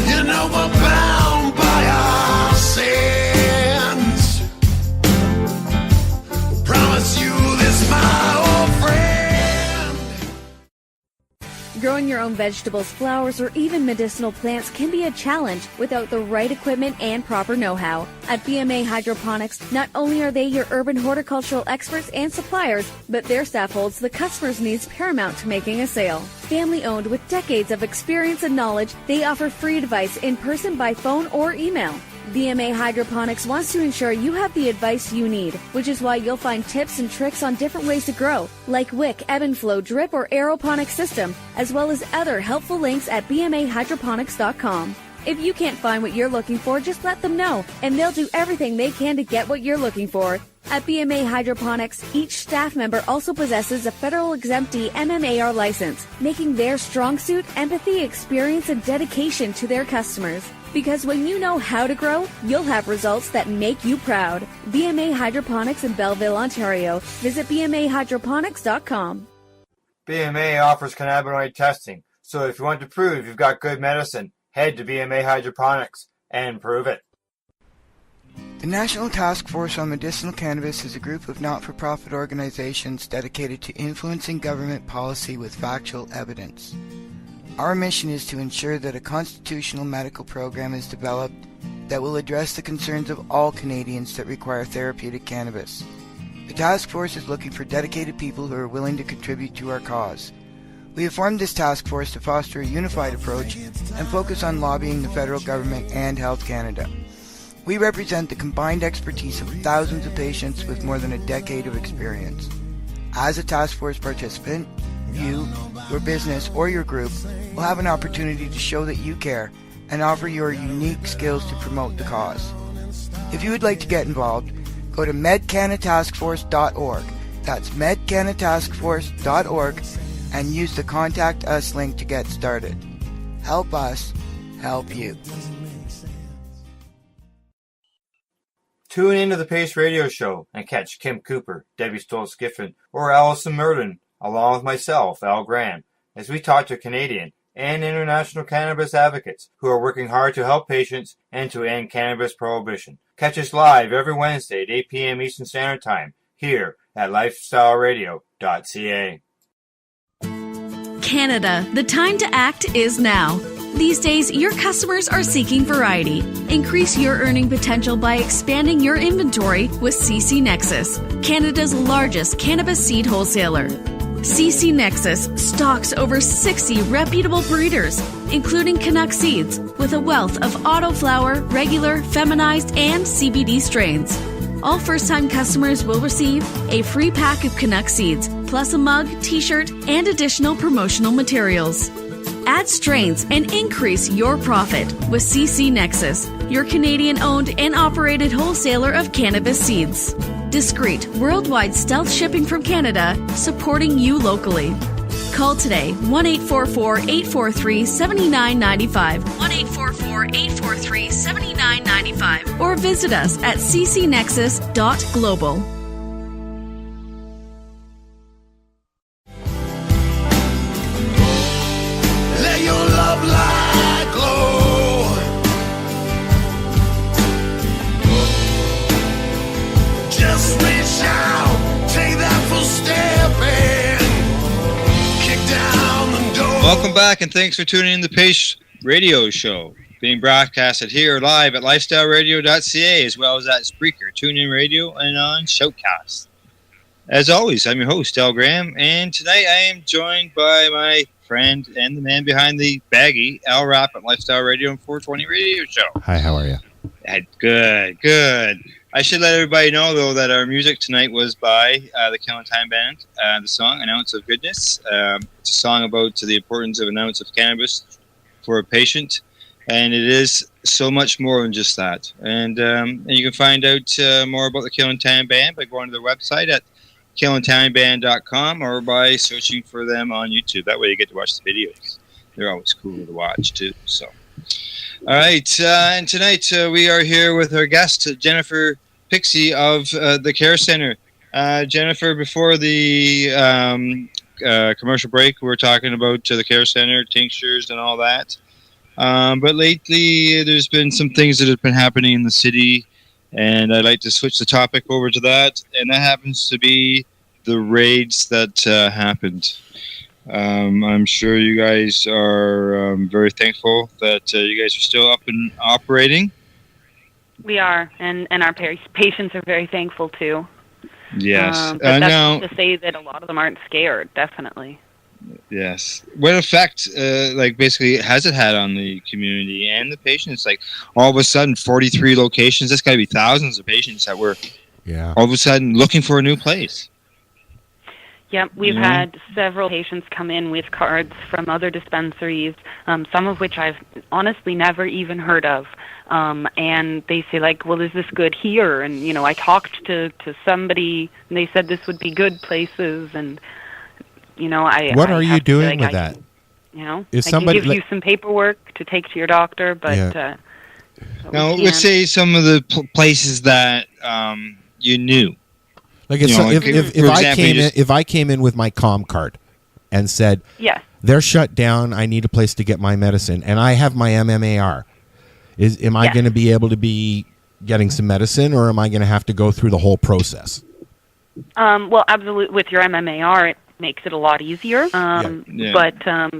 You know we're bound by our sins. Promise you this, my old friend. Growing your own vegetables, flowers, or even medicinal plants can be a challenge without the right equipment and proper know-how. At BMA Hydroponics, not only are they your urban horticultural experts and suppliers, but their staff holds the customer's needs paramount to making a sale. Family-owned with decades of experience and knowledge, they offer free advice in person, by phone, or email. BMA Hydroponics wants to ensure you have the advice you need, which is why you'll find tips and tricks on different ways to grow, like wick, ebb and flow, drip, or aeroponic system, as well as other helpful links at bmahydroponics.com. If you can't find what you're looking for, just let them know, and they'll do everything they can to get what you're looking for. At BMA Hydroponics, each staff member also possesses a federal exemptee MMAR license, making their strong suit empathy, experience, and dedication to their customers. Because when you know how to grow, you'll have results that make you proud. BMA Hydroponics in Belleville, Ontario. Visit bmahydroponics.com. BMA offers cannabinoid testing, so if you want to prove you've got good medicine, head to BMA Hydroponics and prove it. The National Task Force on Medicinal Cannabis is a group of not-for-profit organizations dedicated to influencing government policy with factual evidence. Our mission is to ensure that a constitutional medical program is developed that will address the concerns of all Canadians that require therapeutic cannabis. The task force is looking for dedicated people who are willing to contribute to our cause. We have formed this task force to foster a unified approach and focus on lobbying the federal government and Health Canada. We represent the combined expertise of thousands of patients with more than a decade of experience. As a task force participant, you, your business, or your group will have an opportunity to show that you care and offer your unique skills to promote the cause. If you would like to get involved, go to medcanataskforce.org. That's medcanataskforce.org and use the Contact Us link to get started. Help us help you. Tune into the Pace Radio Show and catch Kim Cooper, Debbie Stoll-Skiffen, or Allison Merlin, along with myself, Al Graham, as we talk to Canadian and international cannabis advocates who are working hard to help patients and to end cannabis prohibition. Catch us live every Wednesday at 8 p.m. Eastern Standard Time here at LifestyleRadio.ca. Canada, the time to act is now. These days, your customers are seeking variety. Increase your earning potential by expanding your inventory with CC Nexus, Canada's largest cannabis seed wholesaler. CC Nexus stocks over 60 reputable breeders, including Canuck seeds, with a wealth of autoflower, regular, feminized, and CBD strains. All first-time customers will receive a free pack of Canuck seeds, plus a mug, t-shirt, and additional promotional materials. Add strains and increase your profit with CC Nexus, your Canadian-owned and operated wholesaler of cannabis seeds. Discreet, worldwide stealth shipping from Canada, supporting you locally. Call today, 1-844-843-7995, 1-844-843-7995, or visit us at ccnexus.global. Let your love light glow. Just reach out, take that full step and kick down the door. Welcome back, and thanks for tuning in to the Pace Radio Show, being broadcasted here live at LifestyleRadio.ca, as well as at Spreaker, TuneIn Radio, and on Shoutcast. As always, I'm your host, Del Graham, and tonight I am joined by my friend and the man behind the baggy, Al Rapp at Lifestyle Radio and 420 Radio Show. Hi, how are you? Good. I should let everybody know, though, that our music tonight was by the Killing Time Band. The song, An Ounce of Goodness. It's a song about the importance of an ounce of cannabis for a patient. And it is so much more than just that. And you can find out more about the Killing Time Band by going to their website at KillingTimeBand.com or by searching for them on YouTube. That way you get to watch the videos. They're always cool to watch, too. So, all right. And tonight we are here with our guest, Jennifer Pixie of the Care Center. Jennifer, before the commercial break, we were talking about the Care Center, tinctures, and all that. But lately, there's been some things that have been happening in the city, and I'd like to switch the topic over to that, and that happens to be the raids that happened. I'm sure you guys are very thankful that you guys are still up and operating. We are, and our patients are very thankful too. Yes. But that's not to say that a lot of them aren't scared, definitely. Yes. What effect, basically, has it had on the community and the patients? Like, all of a sudden, 43 locations. That's got to be thousands of patients that were all of a sudden looking for a new place. Yep, we've had several patients come in with cards from other dispensaries, some of which I've honestly never even heard of. And they say, like, well, is this good here? And, I talked to somebody, and they said this would be good places, and... What are you doing with that? Is somebody I can give you some paperwork to take to your doctor, but now let's say some of the places that you knew. Like if I came in with my COM card and said, yes, they're shut down, I need a place to get my medicine, and I have my MMAR, am I going to be able to be getting some medicine, or am I going to have to go through the whole process? Well, absolutely. With your MMAR, it makes it a lot easier. But from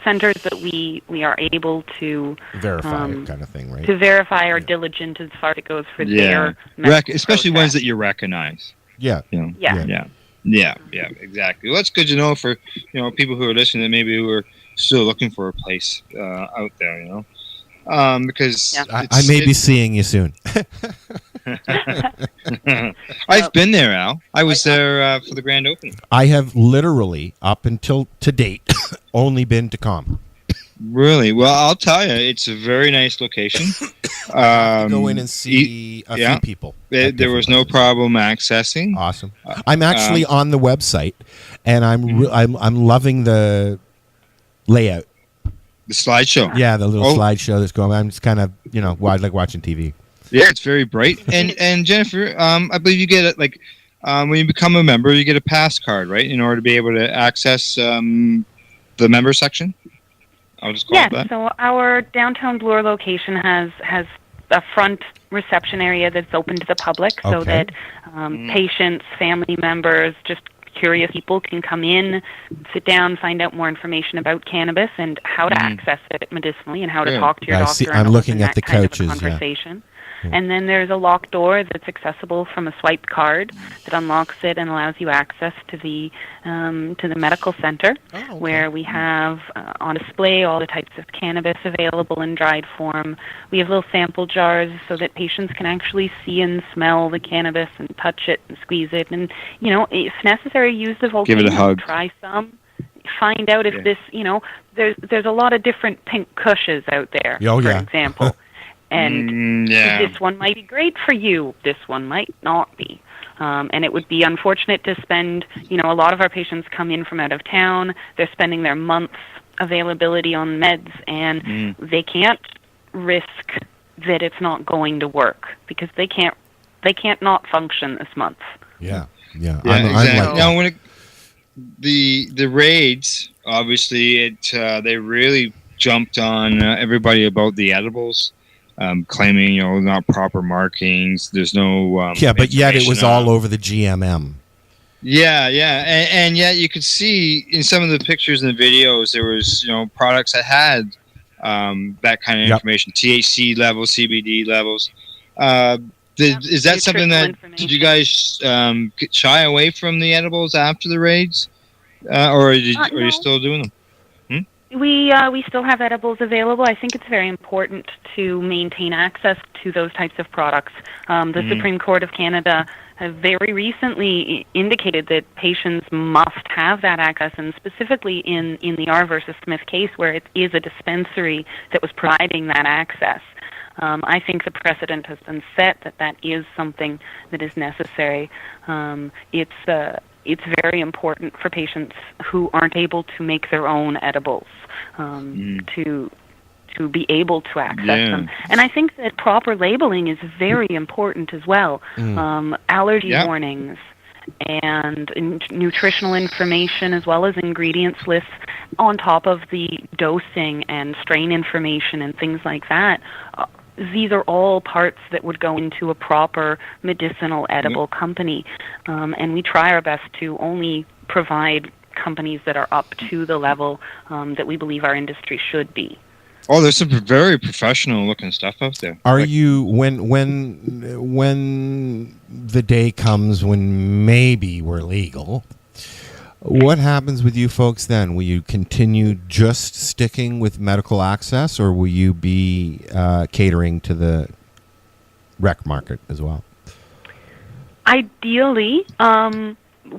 centers that we are able to verify it, kind of thing, right? To verify or diligent as far as it goes for their especially ones that you recognize. Yeah, exactly. Well, that's good to know for people who are listening that maybe who are still looking for a place out there. Because I may be seeing you soon. I've been there, Al. I was there for the grand opening. I have literally, up until to date, only been to COM. Really? Well, I'll tell you, it's a very nice location. Go in and see a few people. There was no problem accessing. Awesome. I'm actually on the website, and I'm loving the layout. The slideshow. Yeah, the little slideshow that's going on. I'm just kind of, I like watching TV. Yeah, it's very bright. And Jennifer, I believe you get when you become a member, you get a pass card, right? In order to be able to access the member section? I'll just call it that. So our downtown Bloor location has a front reception area that's open to the public, so that patients, family members, just curious people can come in, sit down, find out more information about cannabis and how to access it medicinally and how to talk to your doctor. I'm looking at the kind couches. of a conversation. And then there's a locked door that's accessible from a swiped card that unlocks it and allows you access to the medical center, where we have on display all the types of cannabis available in dried form. We have little sample jars so that patients can actually see and smell the cannabis and touch it and squeeze it, and if necessary, use the volcano. Give it a hug. Try some. Find out if this, there's a lot of different pink cushes out there, for example. And this one might be great for you. This one might not be. And it would be unfortunate to spend, a lot of our patients come in from out of town. They're spending their month's availability on meds, and they can't risk that it's not going to work because they can't not function this month. Yeah. Exactly. Now, when the raids, obviously, they really jumped on everybody about the edibles. Claiming not proper markings. There's no but yet it was all over the GMM. And yet you could see in some of the pictures and the videos there was products that had that kind of information, THC levels, CBD levels. Is that something that did you guys shy away from the edibles after the raids, or are you still doing them? We still have edibles available. I think it's very important to maintain access to those types of products. The Supreme Court of Canada have very recently indicated that patients must have that access, and specifically in the R versus Smith case, where it is a dispensary that was providing that access. I think the precedent has been set that is something that is necessary. It's very important for patients who aren't able to make their own edibles to be able to access them. And I think that proper labeling is very important as well. Allergy warnings and nutritional information, as well as ingredients lists on top of the dosing and strain information and things like that. These are all parts that would go into a proper medicinal edible company. And we try our best to only provide companies that are up to the level that we believe our industry should be. Oh, there's some very professional looking stuff out there. Are you when the day comes when maybe we're legal? What happens with you folks then? Will you continue just sticking with medical access, or will you be catering to the rec market as well? Ideally,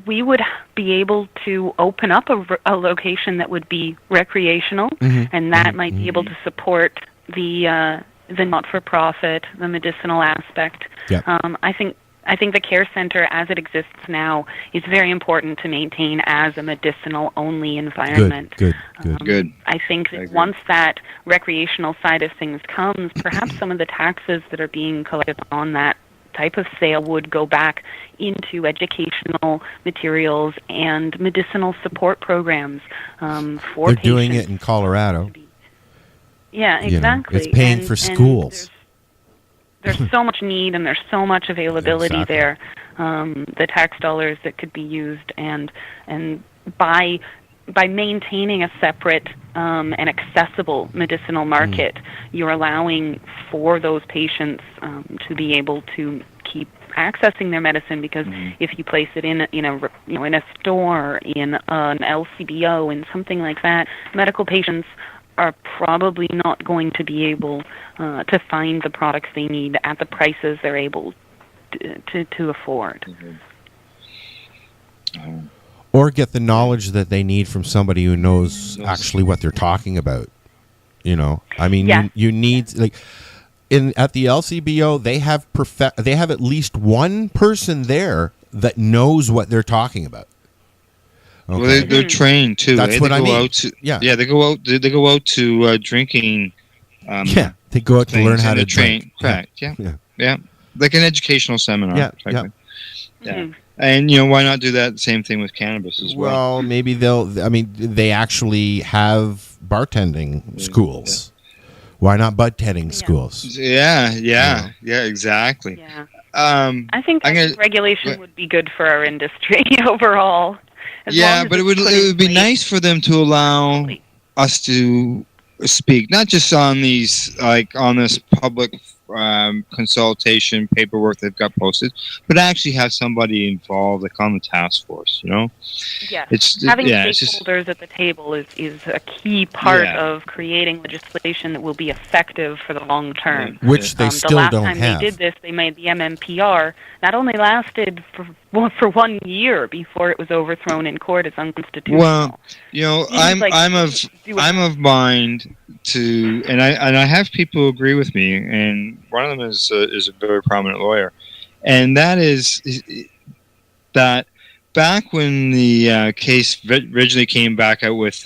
we would be able to open up a location that would be recreational, and that might be able to support the not-for-profit, the medicinal aspect. I think the care center, as it exists now, is very important to maintain as a medicinal-only environment. Good. I think that once that recreational side of things comes, perhaps some of the taxes that are being collected on that type of sale would go back into educational materials and medicinal support programs for They're patients. doing it in Colorado. Yeah, exactly. It's paying for schools. There's so much need and there's so much availability there. The tax dollars that could be used, and by maintaining a separate and accessible medicinal market, you're allowing for those patients to be able to keep accessing their medicine, because if you place it in a store, in an LCBO, in something like that, medical patients are probably not going to be able to find the products they need at the prices they're able to afford. Or get the knowledge that they need from somebody who knows actually what they're talking about. I mean, you need at the LCBO, they have at least one person there that knows what they're talking about. Okay. Well, they're trained too. That's what I mean. They go out. They go out to drinking. They go out to learn how to train. drink. Correct. Yeah. Like an educational seminar. Yeah. And why not do that same thing with cannabis as well? Well, maybe they actually have bartending schools. Why not budtending schools? Yeah, exactly. Yeah. I think regulation would be good for our industry overall. But it would be nice for them to allow us to speak, not just on these, on this public consultation paperwork they've got posted, but actually have somebody involved, on the task force. Yeah, having stakeholders at the table is a key part of creating legislation that will be effective for the long term. Which they still don't have. The last time they did this, they made the MMPR. Not only lasted for 1 year before it was overthrown in court as unconstitutional. Well, I'm of mind to, and I have people agree with me, and one of them is a very prominent lawyer, and that is that back when the case originally came back out with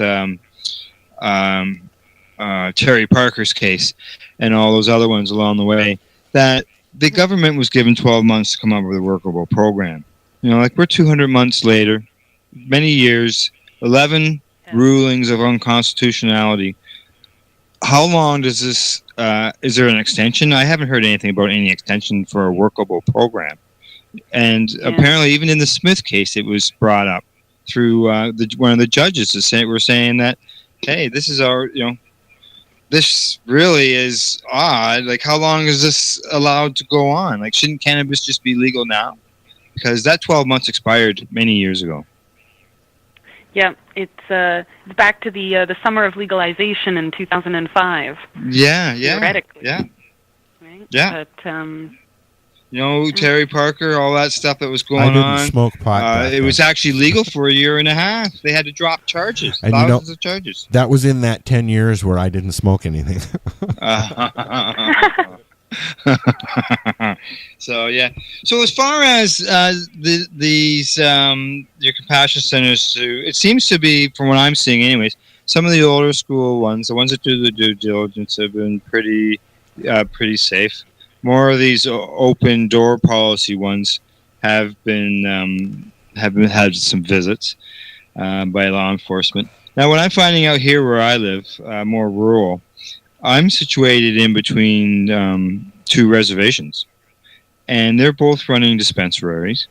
Terry Parker's case and all those other ones along the way, that the government was given 12 months to come up with a workable program. We're 200 months later, many years, 11 rulings of unconstitutionality. How long does this, is there an extension? I haven't heard anything about any extension for a workable program. And apparently even in the Smith case, it was brought up through one of the judges were saying that, hey, this is our, this really is odd. How long is this allowed to go on? Shouldn't cannabis just be legal now? Because that 12 months expired many years ago. Yeah, it's back to the summer of legalization in 2005. Yeah. Theoretically. Yeah. Right? Yeah. But, Terry Parker, all that stuff that was going on. I didn't smoke pot. It was actually legal for a year and a half. They had to drop charges, and thousands of charges. That was in that 10 years where I didn't smoke anything. So as far as these your compassion centers, it seems to be, from what I'm seeing anyways, some of the older school ones, the ones that do the due diligence, have been pretty safe. More of these open door policy ones have had some visits by law enforcement. Now, what I'm finding out here where I live, more rural, I'm situated in between two reservations, and they're both running dispensaries,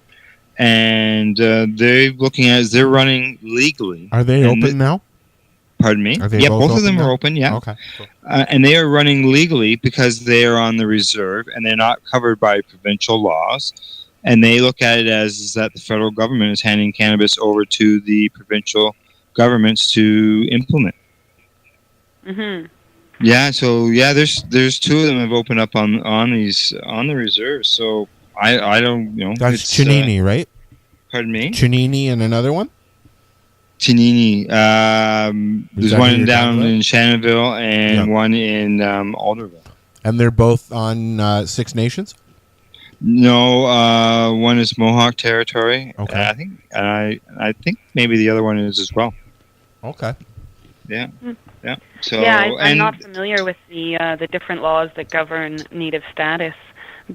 and they're running legally. Are they open now? Pardon me? Yeah, both of them are open, yeah. Okay. Cool. And they are running legally because they are on the reserve, and they're not covered by provincial laws. And they look at it as that the federal government is handing cannabis over to the provincial governments to implement. Mm-hmm. Yeah, so there's two of them have opened up on the reserves. So I don't That's Chinini, right? Pardon me? Chinini and another one? Chinini. There's one down in Shannonville and one in Alderville. And they're both on Six Nations? No, one is Mohawk territory. Okay. I think maybe the other one is as well. Okay. Yeah. Yeah. So I'm not familiar with the different laws that govern native status,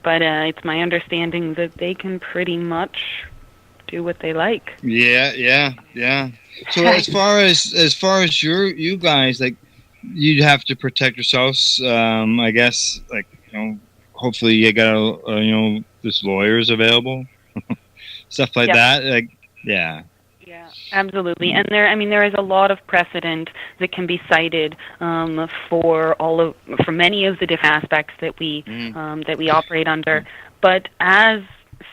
but it's my understanding that they can pretty much do what they like. Yeah. So as far as you guys, you'd have to protect yourselves. I guess, hopefully you got there's lawyers available, stuff like that. Yeah. Yeah, absolutely. And there is a lot of precedent that can be cited for many of the different aspects that we operate under. But as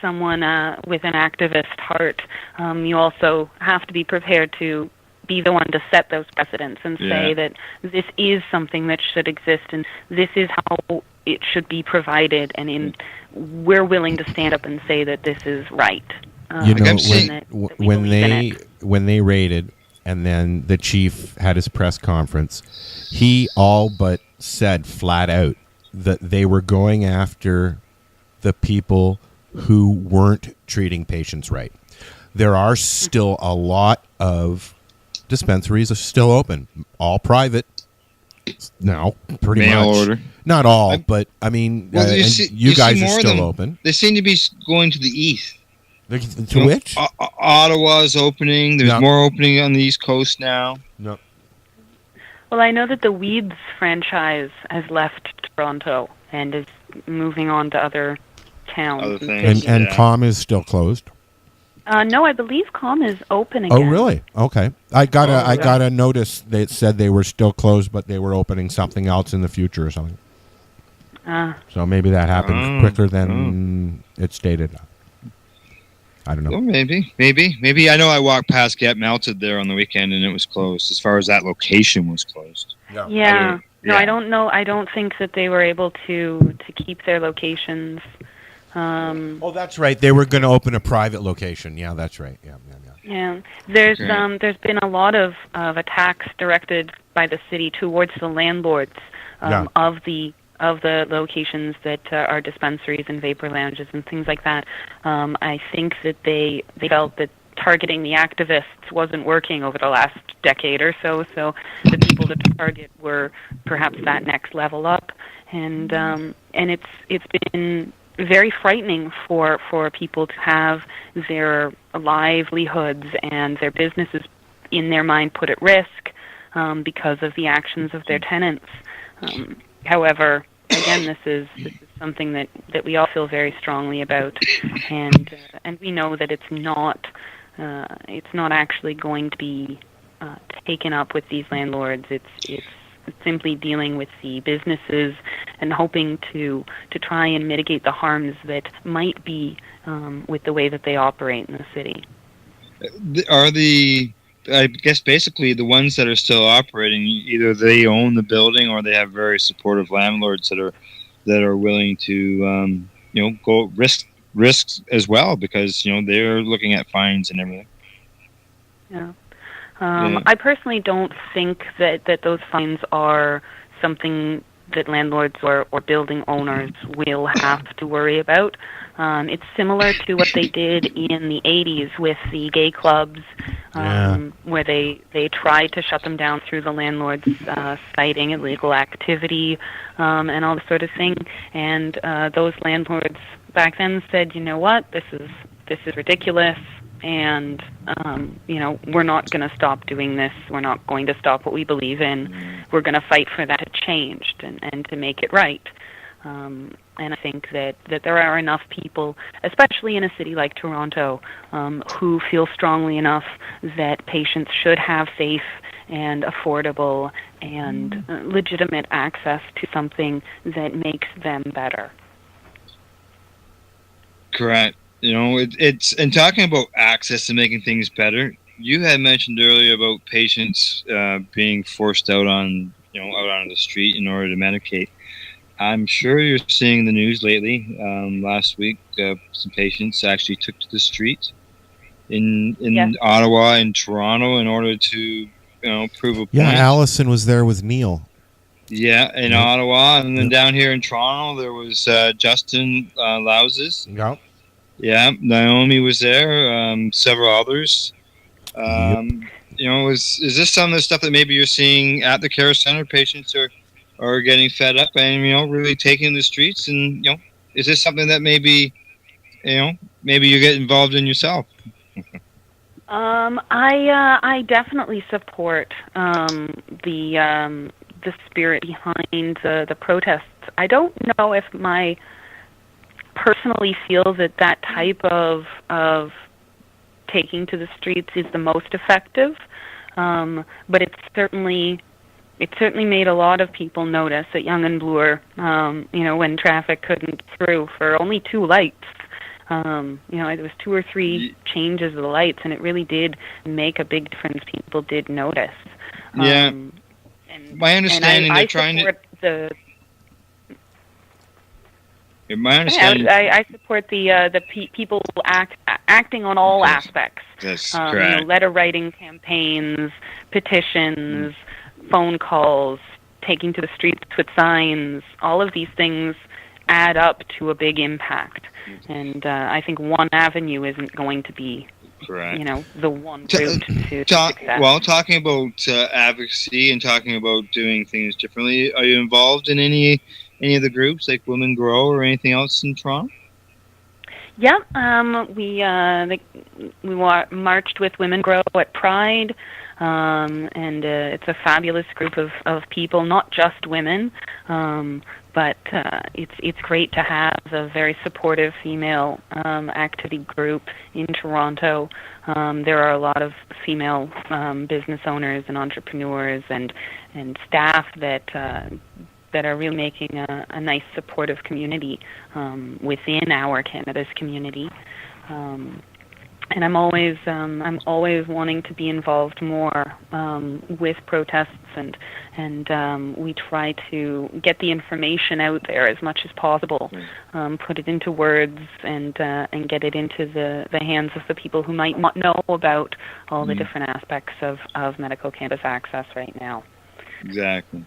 someone with an activist heart, you also have to be prepared to be the one to set those precedents and say that this is something that should exist and this is how it should be provided, and we're willing to stand up and say that this is right. When they raided, and then the chief had his press conference, he all but said flat out that they were going after the people who weren't treating patients right. There are still a lot of dispensaries are still open, all private now, pretty Mail much. order. Not all, but I mean, you guys are still open. They seem to be going to the east. To which? Ottawa's opening. There's No. more opening on the East Coast now. No. Well, I know that the Weeds franchise has left Toronto and is moving on to other towns. Other things. And Calm is still closed. No, I believe Calm is open again. Oh, really? Okay. I got a notice that said they were still closed, but they were opening something else in the future or something. So maybe that happened quicker than it stated. I don't know. Well, maybe. I know I walked past Get Melted there on the weekend, and it was closed. As far as that location was closed. Yeah. No, I don't know. I don't think that they were able to keep their locations. Oh, that's right. They were going to open a private location. Yeah, that's right. Yeah. There's been a lot of attacks directed by the city towards the landlords of the locations that are dispensaries and vapor lounges and things like that. I think that they felt that targeting the activists wasn't working over the last decade or so. So the people to target were perhaps that next level up, and it's been very frightening for people to have their livelihoods and their businesses in their mind put at risk because of the actions of their tenants. However, again, this is something that we all feel very strongly about, and we know that it's not actually going to be taken up with these landlords. It's simply dealing with the businesses and hoping to try and mitigate the harms that might be with the way that they operate in the city. I guess basically the ones that are still operating, either they own the building or they have very supportive landlords that are willing to go risks as well, because they're looking at fines and everything. Yeah. I personally don't think that those fines are something that landlords or building owners will have to worry about. It's similar to what they did in the 80s with the gay clubs, where they tried to shut them down through the landlords citing illegal activity and all this sort of thing. And those landlords back then said, you know what, this is ridiculous. And we're not going to stop doing this. We're not going to stop what we believe in. We're going to fight for that to change and to make it right. And I think that there are enough people, especially in a city like Toronto, who feel strongly enough that patients should have safe and affordable and legitimate access to something that makes them better. Correct. It's and talking about access and making things better. You had mentioned earlier about patients being forced out on the street in order to medicate. I'm sure you're seeing the news lately. Last week, some patients actually took to the street in Ottawa and Toronto in order to prove a point. Yeah, Allison was there with Neil. Yeah, in Ottawa, and then down here in Toronto, there was Justin Louses. Yep. Yeah, Naomi was there, several others. Is this some of the stuff that maybe you're seeing at the care center? Patients are getting fed up and, really taking the streets, and, is this something that maybe you get involved in yourself? I definitely support the spirit behind the protests. I don't know if my personally feel that type of taking to the streets is the most effective, but it certainly made a lot of people notice at Yonge and Bloor, when traffic couldn't get through for only 2 lights. There was 2 or 3 changes of the lights, and it really did make a big difference. People did notice. Yeah. My understanding, they're trying to. My understanding. I support the people acting on all aspects. That's correct. Letter writing campaigns, petitions, phone calls, taking to the streets with signs. All of these things add up to a big impact, and I think one avenue isn't going to be, correct, the one route to success. Well, talking about advocacy and talking about doing things differently, are you involved in any of the groups like Women Grow or anything else in Toronto? Yeah, we marched with Women Grow at Pride, and it's a fabulous group of people, not just women, but it's great to have a very supportive female activity group in Toronto. There are a lot of female business owners and entrepreneurs and staff that are really making a nice supportive community within our cannabis community. And I'm always wanting to be involved more with protests, and we try to get the information out there as much as possible, put it into words, and get it into the hands of the people who might not know about all the different aspects of medical cannabis access right now. Exactly.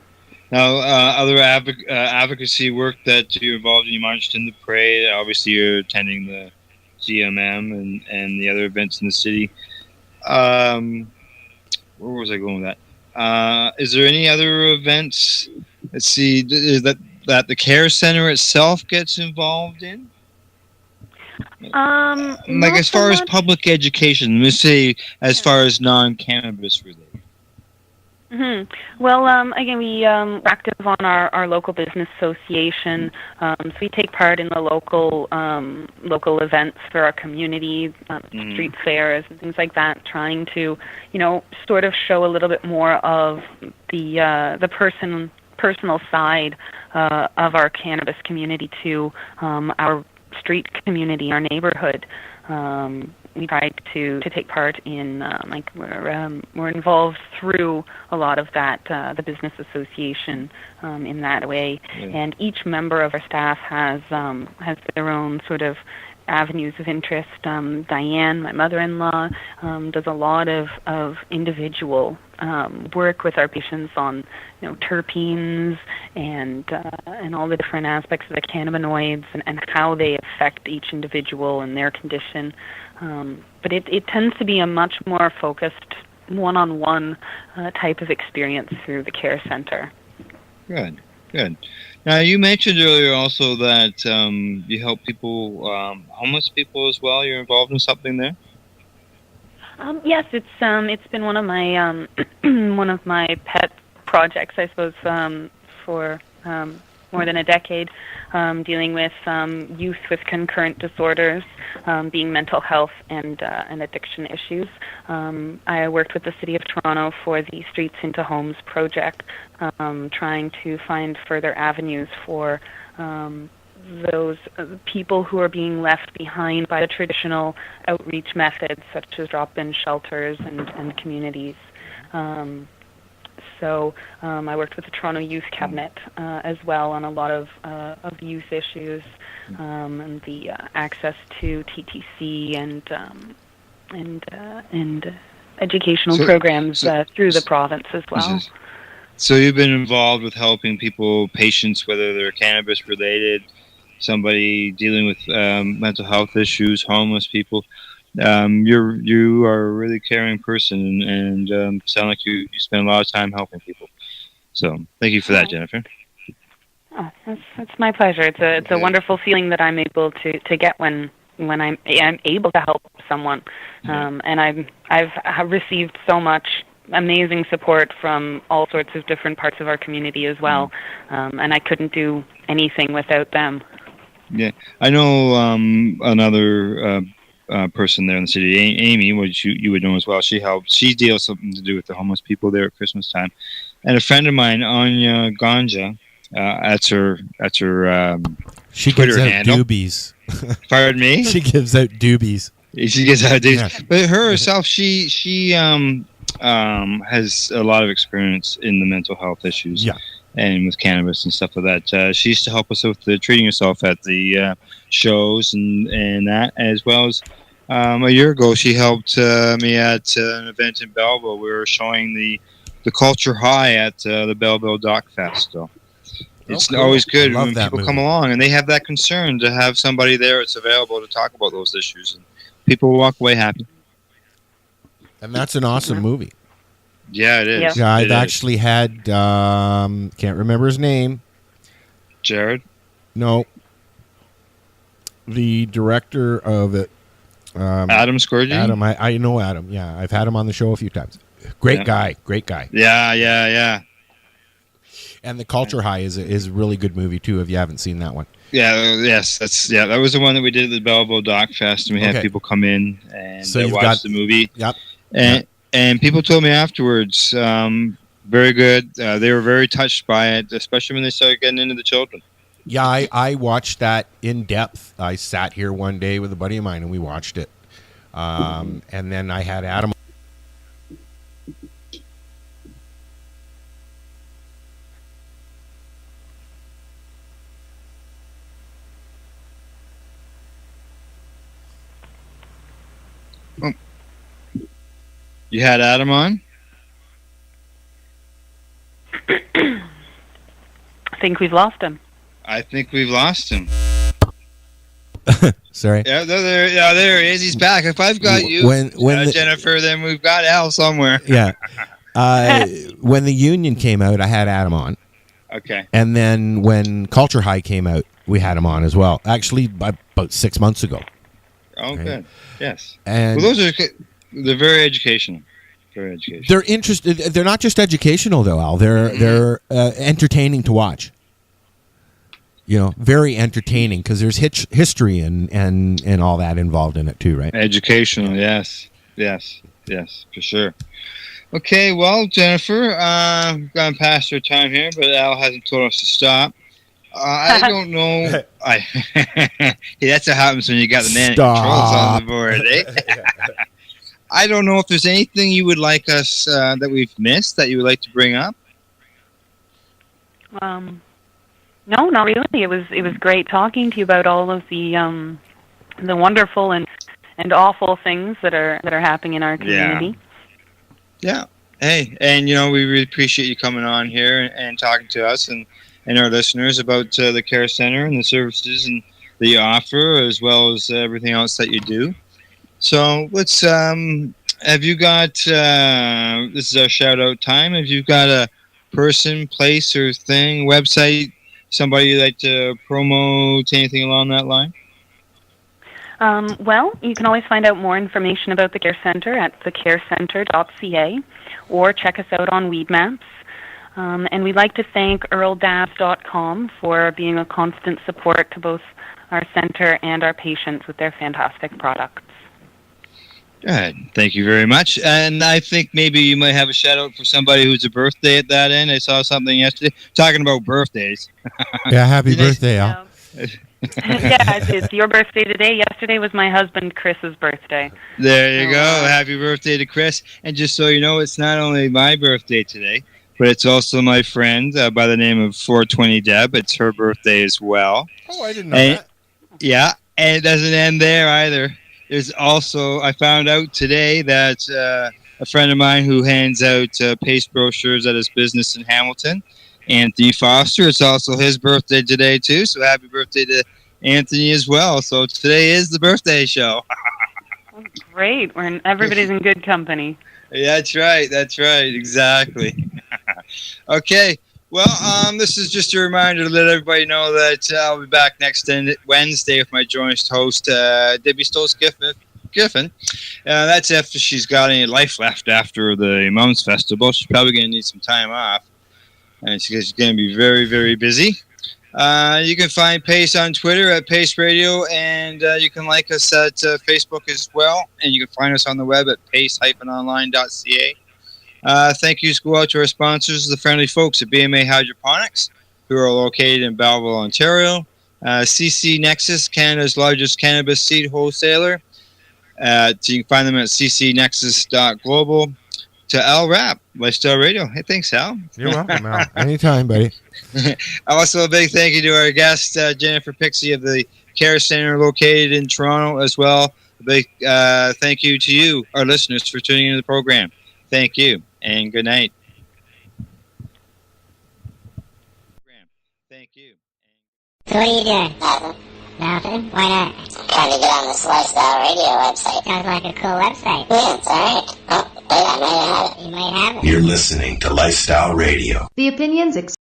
Now, other advocacy work that you're involved in, you marched in the parade. Obviously, you're attending the GMM and the other events in the city. Where was I going with that? Is there any other events? Let's see. Is that the care center itself gets involved in? Like as far as public education, let's say as far as non-cannabis related. Mm-hmm. Well, again, we're active on our local business association, so we take part in the local events for our community, street fairs and things like that, trying to, sort of show a little bit more of the personal side of our cannabis community to our street community, our neighborhood. We try to take part in, we're involved through a lot of that, the business association in that way. Yeah. And each member of our staff has their own sort of avenues of interest. Diane, my mother-in-law, does a lot of individual work with our patients on, terpenes and all the different aspects of the cannabinoids and how they affect each individual and their condition. But it tends to be a much more focused, one-on-one type of experience through the care center. Good. Now, you mentioned earlier also that you help people, homeless people as well. You're involved in something there? Yes, it's been one of my one of my pet projects, I suppose, for more than a decade, dealing with youth with concurrent disorders, being mental health and addiction issues. I worked with the City of Toronto for the Streets into Homes project, trying to find further avenues for those people who are being left behind by the traditional outreach methods, such as drop-in shelters and communities. So I worked with the Toronto Youth Cabinet as well on a lot of youth issues and the access to TTC and educational programs through the province as well. So you've been involved with helping people, patients, whether they're cannabis related, somebody dealing with mental health issues, homeless people. You are a really caring person and sound like you spend a lot of time helping people. So thank you for that, Jennifer. Oh, that's my pleasure. It's a wonderful feeling that I'm able to get when I'm able to help someone. And I've received so much amazing support from all sorts of different parts of our community as well. And I couldn't do anything without them. Yeah, I know another person there in the city, Amy, which you would know as well. She deals something to do with the homeless people there at Christmas time. And a friend of mine, Anya Ganja, that's her she Twitter gives out handle. Doobies. Pardon me? She gives out doobies. She gives out doobies. Yeah. But her herself, she has a lot of experience in the mental health issues. Yeah. And with cannabis and stuff like that. She used to help us with the treating yourself at the shows and that, as well as a year ago she helped me at an event in Belleville. We were showing the Culture High at the Belleville Doc Fest. So it's always good when people come along and they have that concern to have somebody there that's available to talk about those issues. And people walk away happy. And that's an awesome movie. Yeah, it is. Yeah, I've actually had, can't remember his name. Jared? No. the director of it. Adam Scourgy? Adam, I know Adam. Yeah, I've had him on the show a few times. Great guy. Yeah. And The Culture High is a really good movie too. If you haven't seen that one. That was the one that we did at the Belleville Doc Fest, and we had people come in and watch the movie. Yep. And people told me afterwards, very good. They were very touched by it, especially when they started getting into the children. Yeah, I watched that in depth. I sat here one day with a buddy of mine and we watched it. And then I had Adam. Oh. You had Adam on? I think we've lost him. Sorry. Yeah, there he is. He's back. If I've got you, Jennifer, then we've got Al somewhere. Yeah. When the Union came out, I had Adam on. Okay. And then when Culture High came out, we had him on as well. Actually, about 6 months ago. Oh, right? Good. Yes. And they're very educational. Very educational. They're interested. They're not just educational, though, Al. They're entertaining to watch. Very entertaining because there's history and all that involved in it too, right? Educational, yes, for sure. Okay, well, Jennifer, we've gone past our time here, but Al hasn't told us to stop. I don't know. That's what happens when you got the man controls on the board, eh? I don't know if there's anything you would like us that we've missed that you would like to bring up. No, not really. It was great talking to you about all of the wonderful and awful things that are happening in our community. Yeah. Hey, and we really appreciate you coming on here and talking to us and our listeners about the care center and the services that you offer, as well as everything else that you do. So let's. Have you got? This is our shout out time. Have you got a person, place, or thing, website? Somebody you'd like to promote, anything along that line? Well, you can always find out more information about the Care Center at thecarecenter.ca or check us out on Weed Maps. And we'd like to thank earldabs.com for being a constant support to both our center and our patients with their fantastic products. Good. Thank you very much. And I think maybe you might have a shout out for somebody who's a birthday at that end. I saw something yesterday talking about birthdays. Yeah, happy birthday, Al. Yeah, it's your birthday today. Yesterday was my husband Chris's birthday. There you go. Happy birthday to Chris. And just so you know, it's not only my birthday today, but it's also my friend by the name of 420 Deb. It's her birthday as well. Oh, I didn't know that. Yeah, and it doesn't end there either. There's also, I found out today that a friend of mine who hands out paste brochures at his business in Hamilton, Anthony Foster, it's also his birthday today too, so happy birthday to Anthony as well. So today is the birthday show. Great, everybody's in good company. Yeah, that's right, exactly. Okay. Well, this is just a reminder to let everybody know that I'll be back next Wednesday with my joint host, Debbie Stoltz-Giffen. That's after she's got any life left after the Mums Festival. She's probably going to need some time off, and she's going to be very, very busy. You can find Pace on Twitter at Pace Radio, and you can like us at Facebook as well, and you can find us on the web at pace-online.ca. Thank yous go out to our sponsors, the friendly folks at BMA Hydroponics, who are located in Belleville, Ontario. CC Nexus, Canada's largest cannabis seed wholesaler. So you can find them at ccnexus.global. To Al Rapp, Lifestyle Radio. Hey, thanks, Al. You're welcome, Al. Anytime, buddy. Also, a big thank you to our guest, Jennifer Pixie of the Care Center located in Toronto as well. A big thank you to you, our listeners, for tuning into the program. Thank you, and good night. Thank you. So what are you doing? Nothing? Why not? Trying to get on this Lifestyle Radio website. Sounds like a cool website. Yeah, it's alright. Oh, wait, I might have it. You might have it. You're listening to Lifestyle Radio. The opinions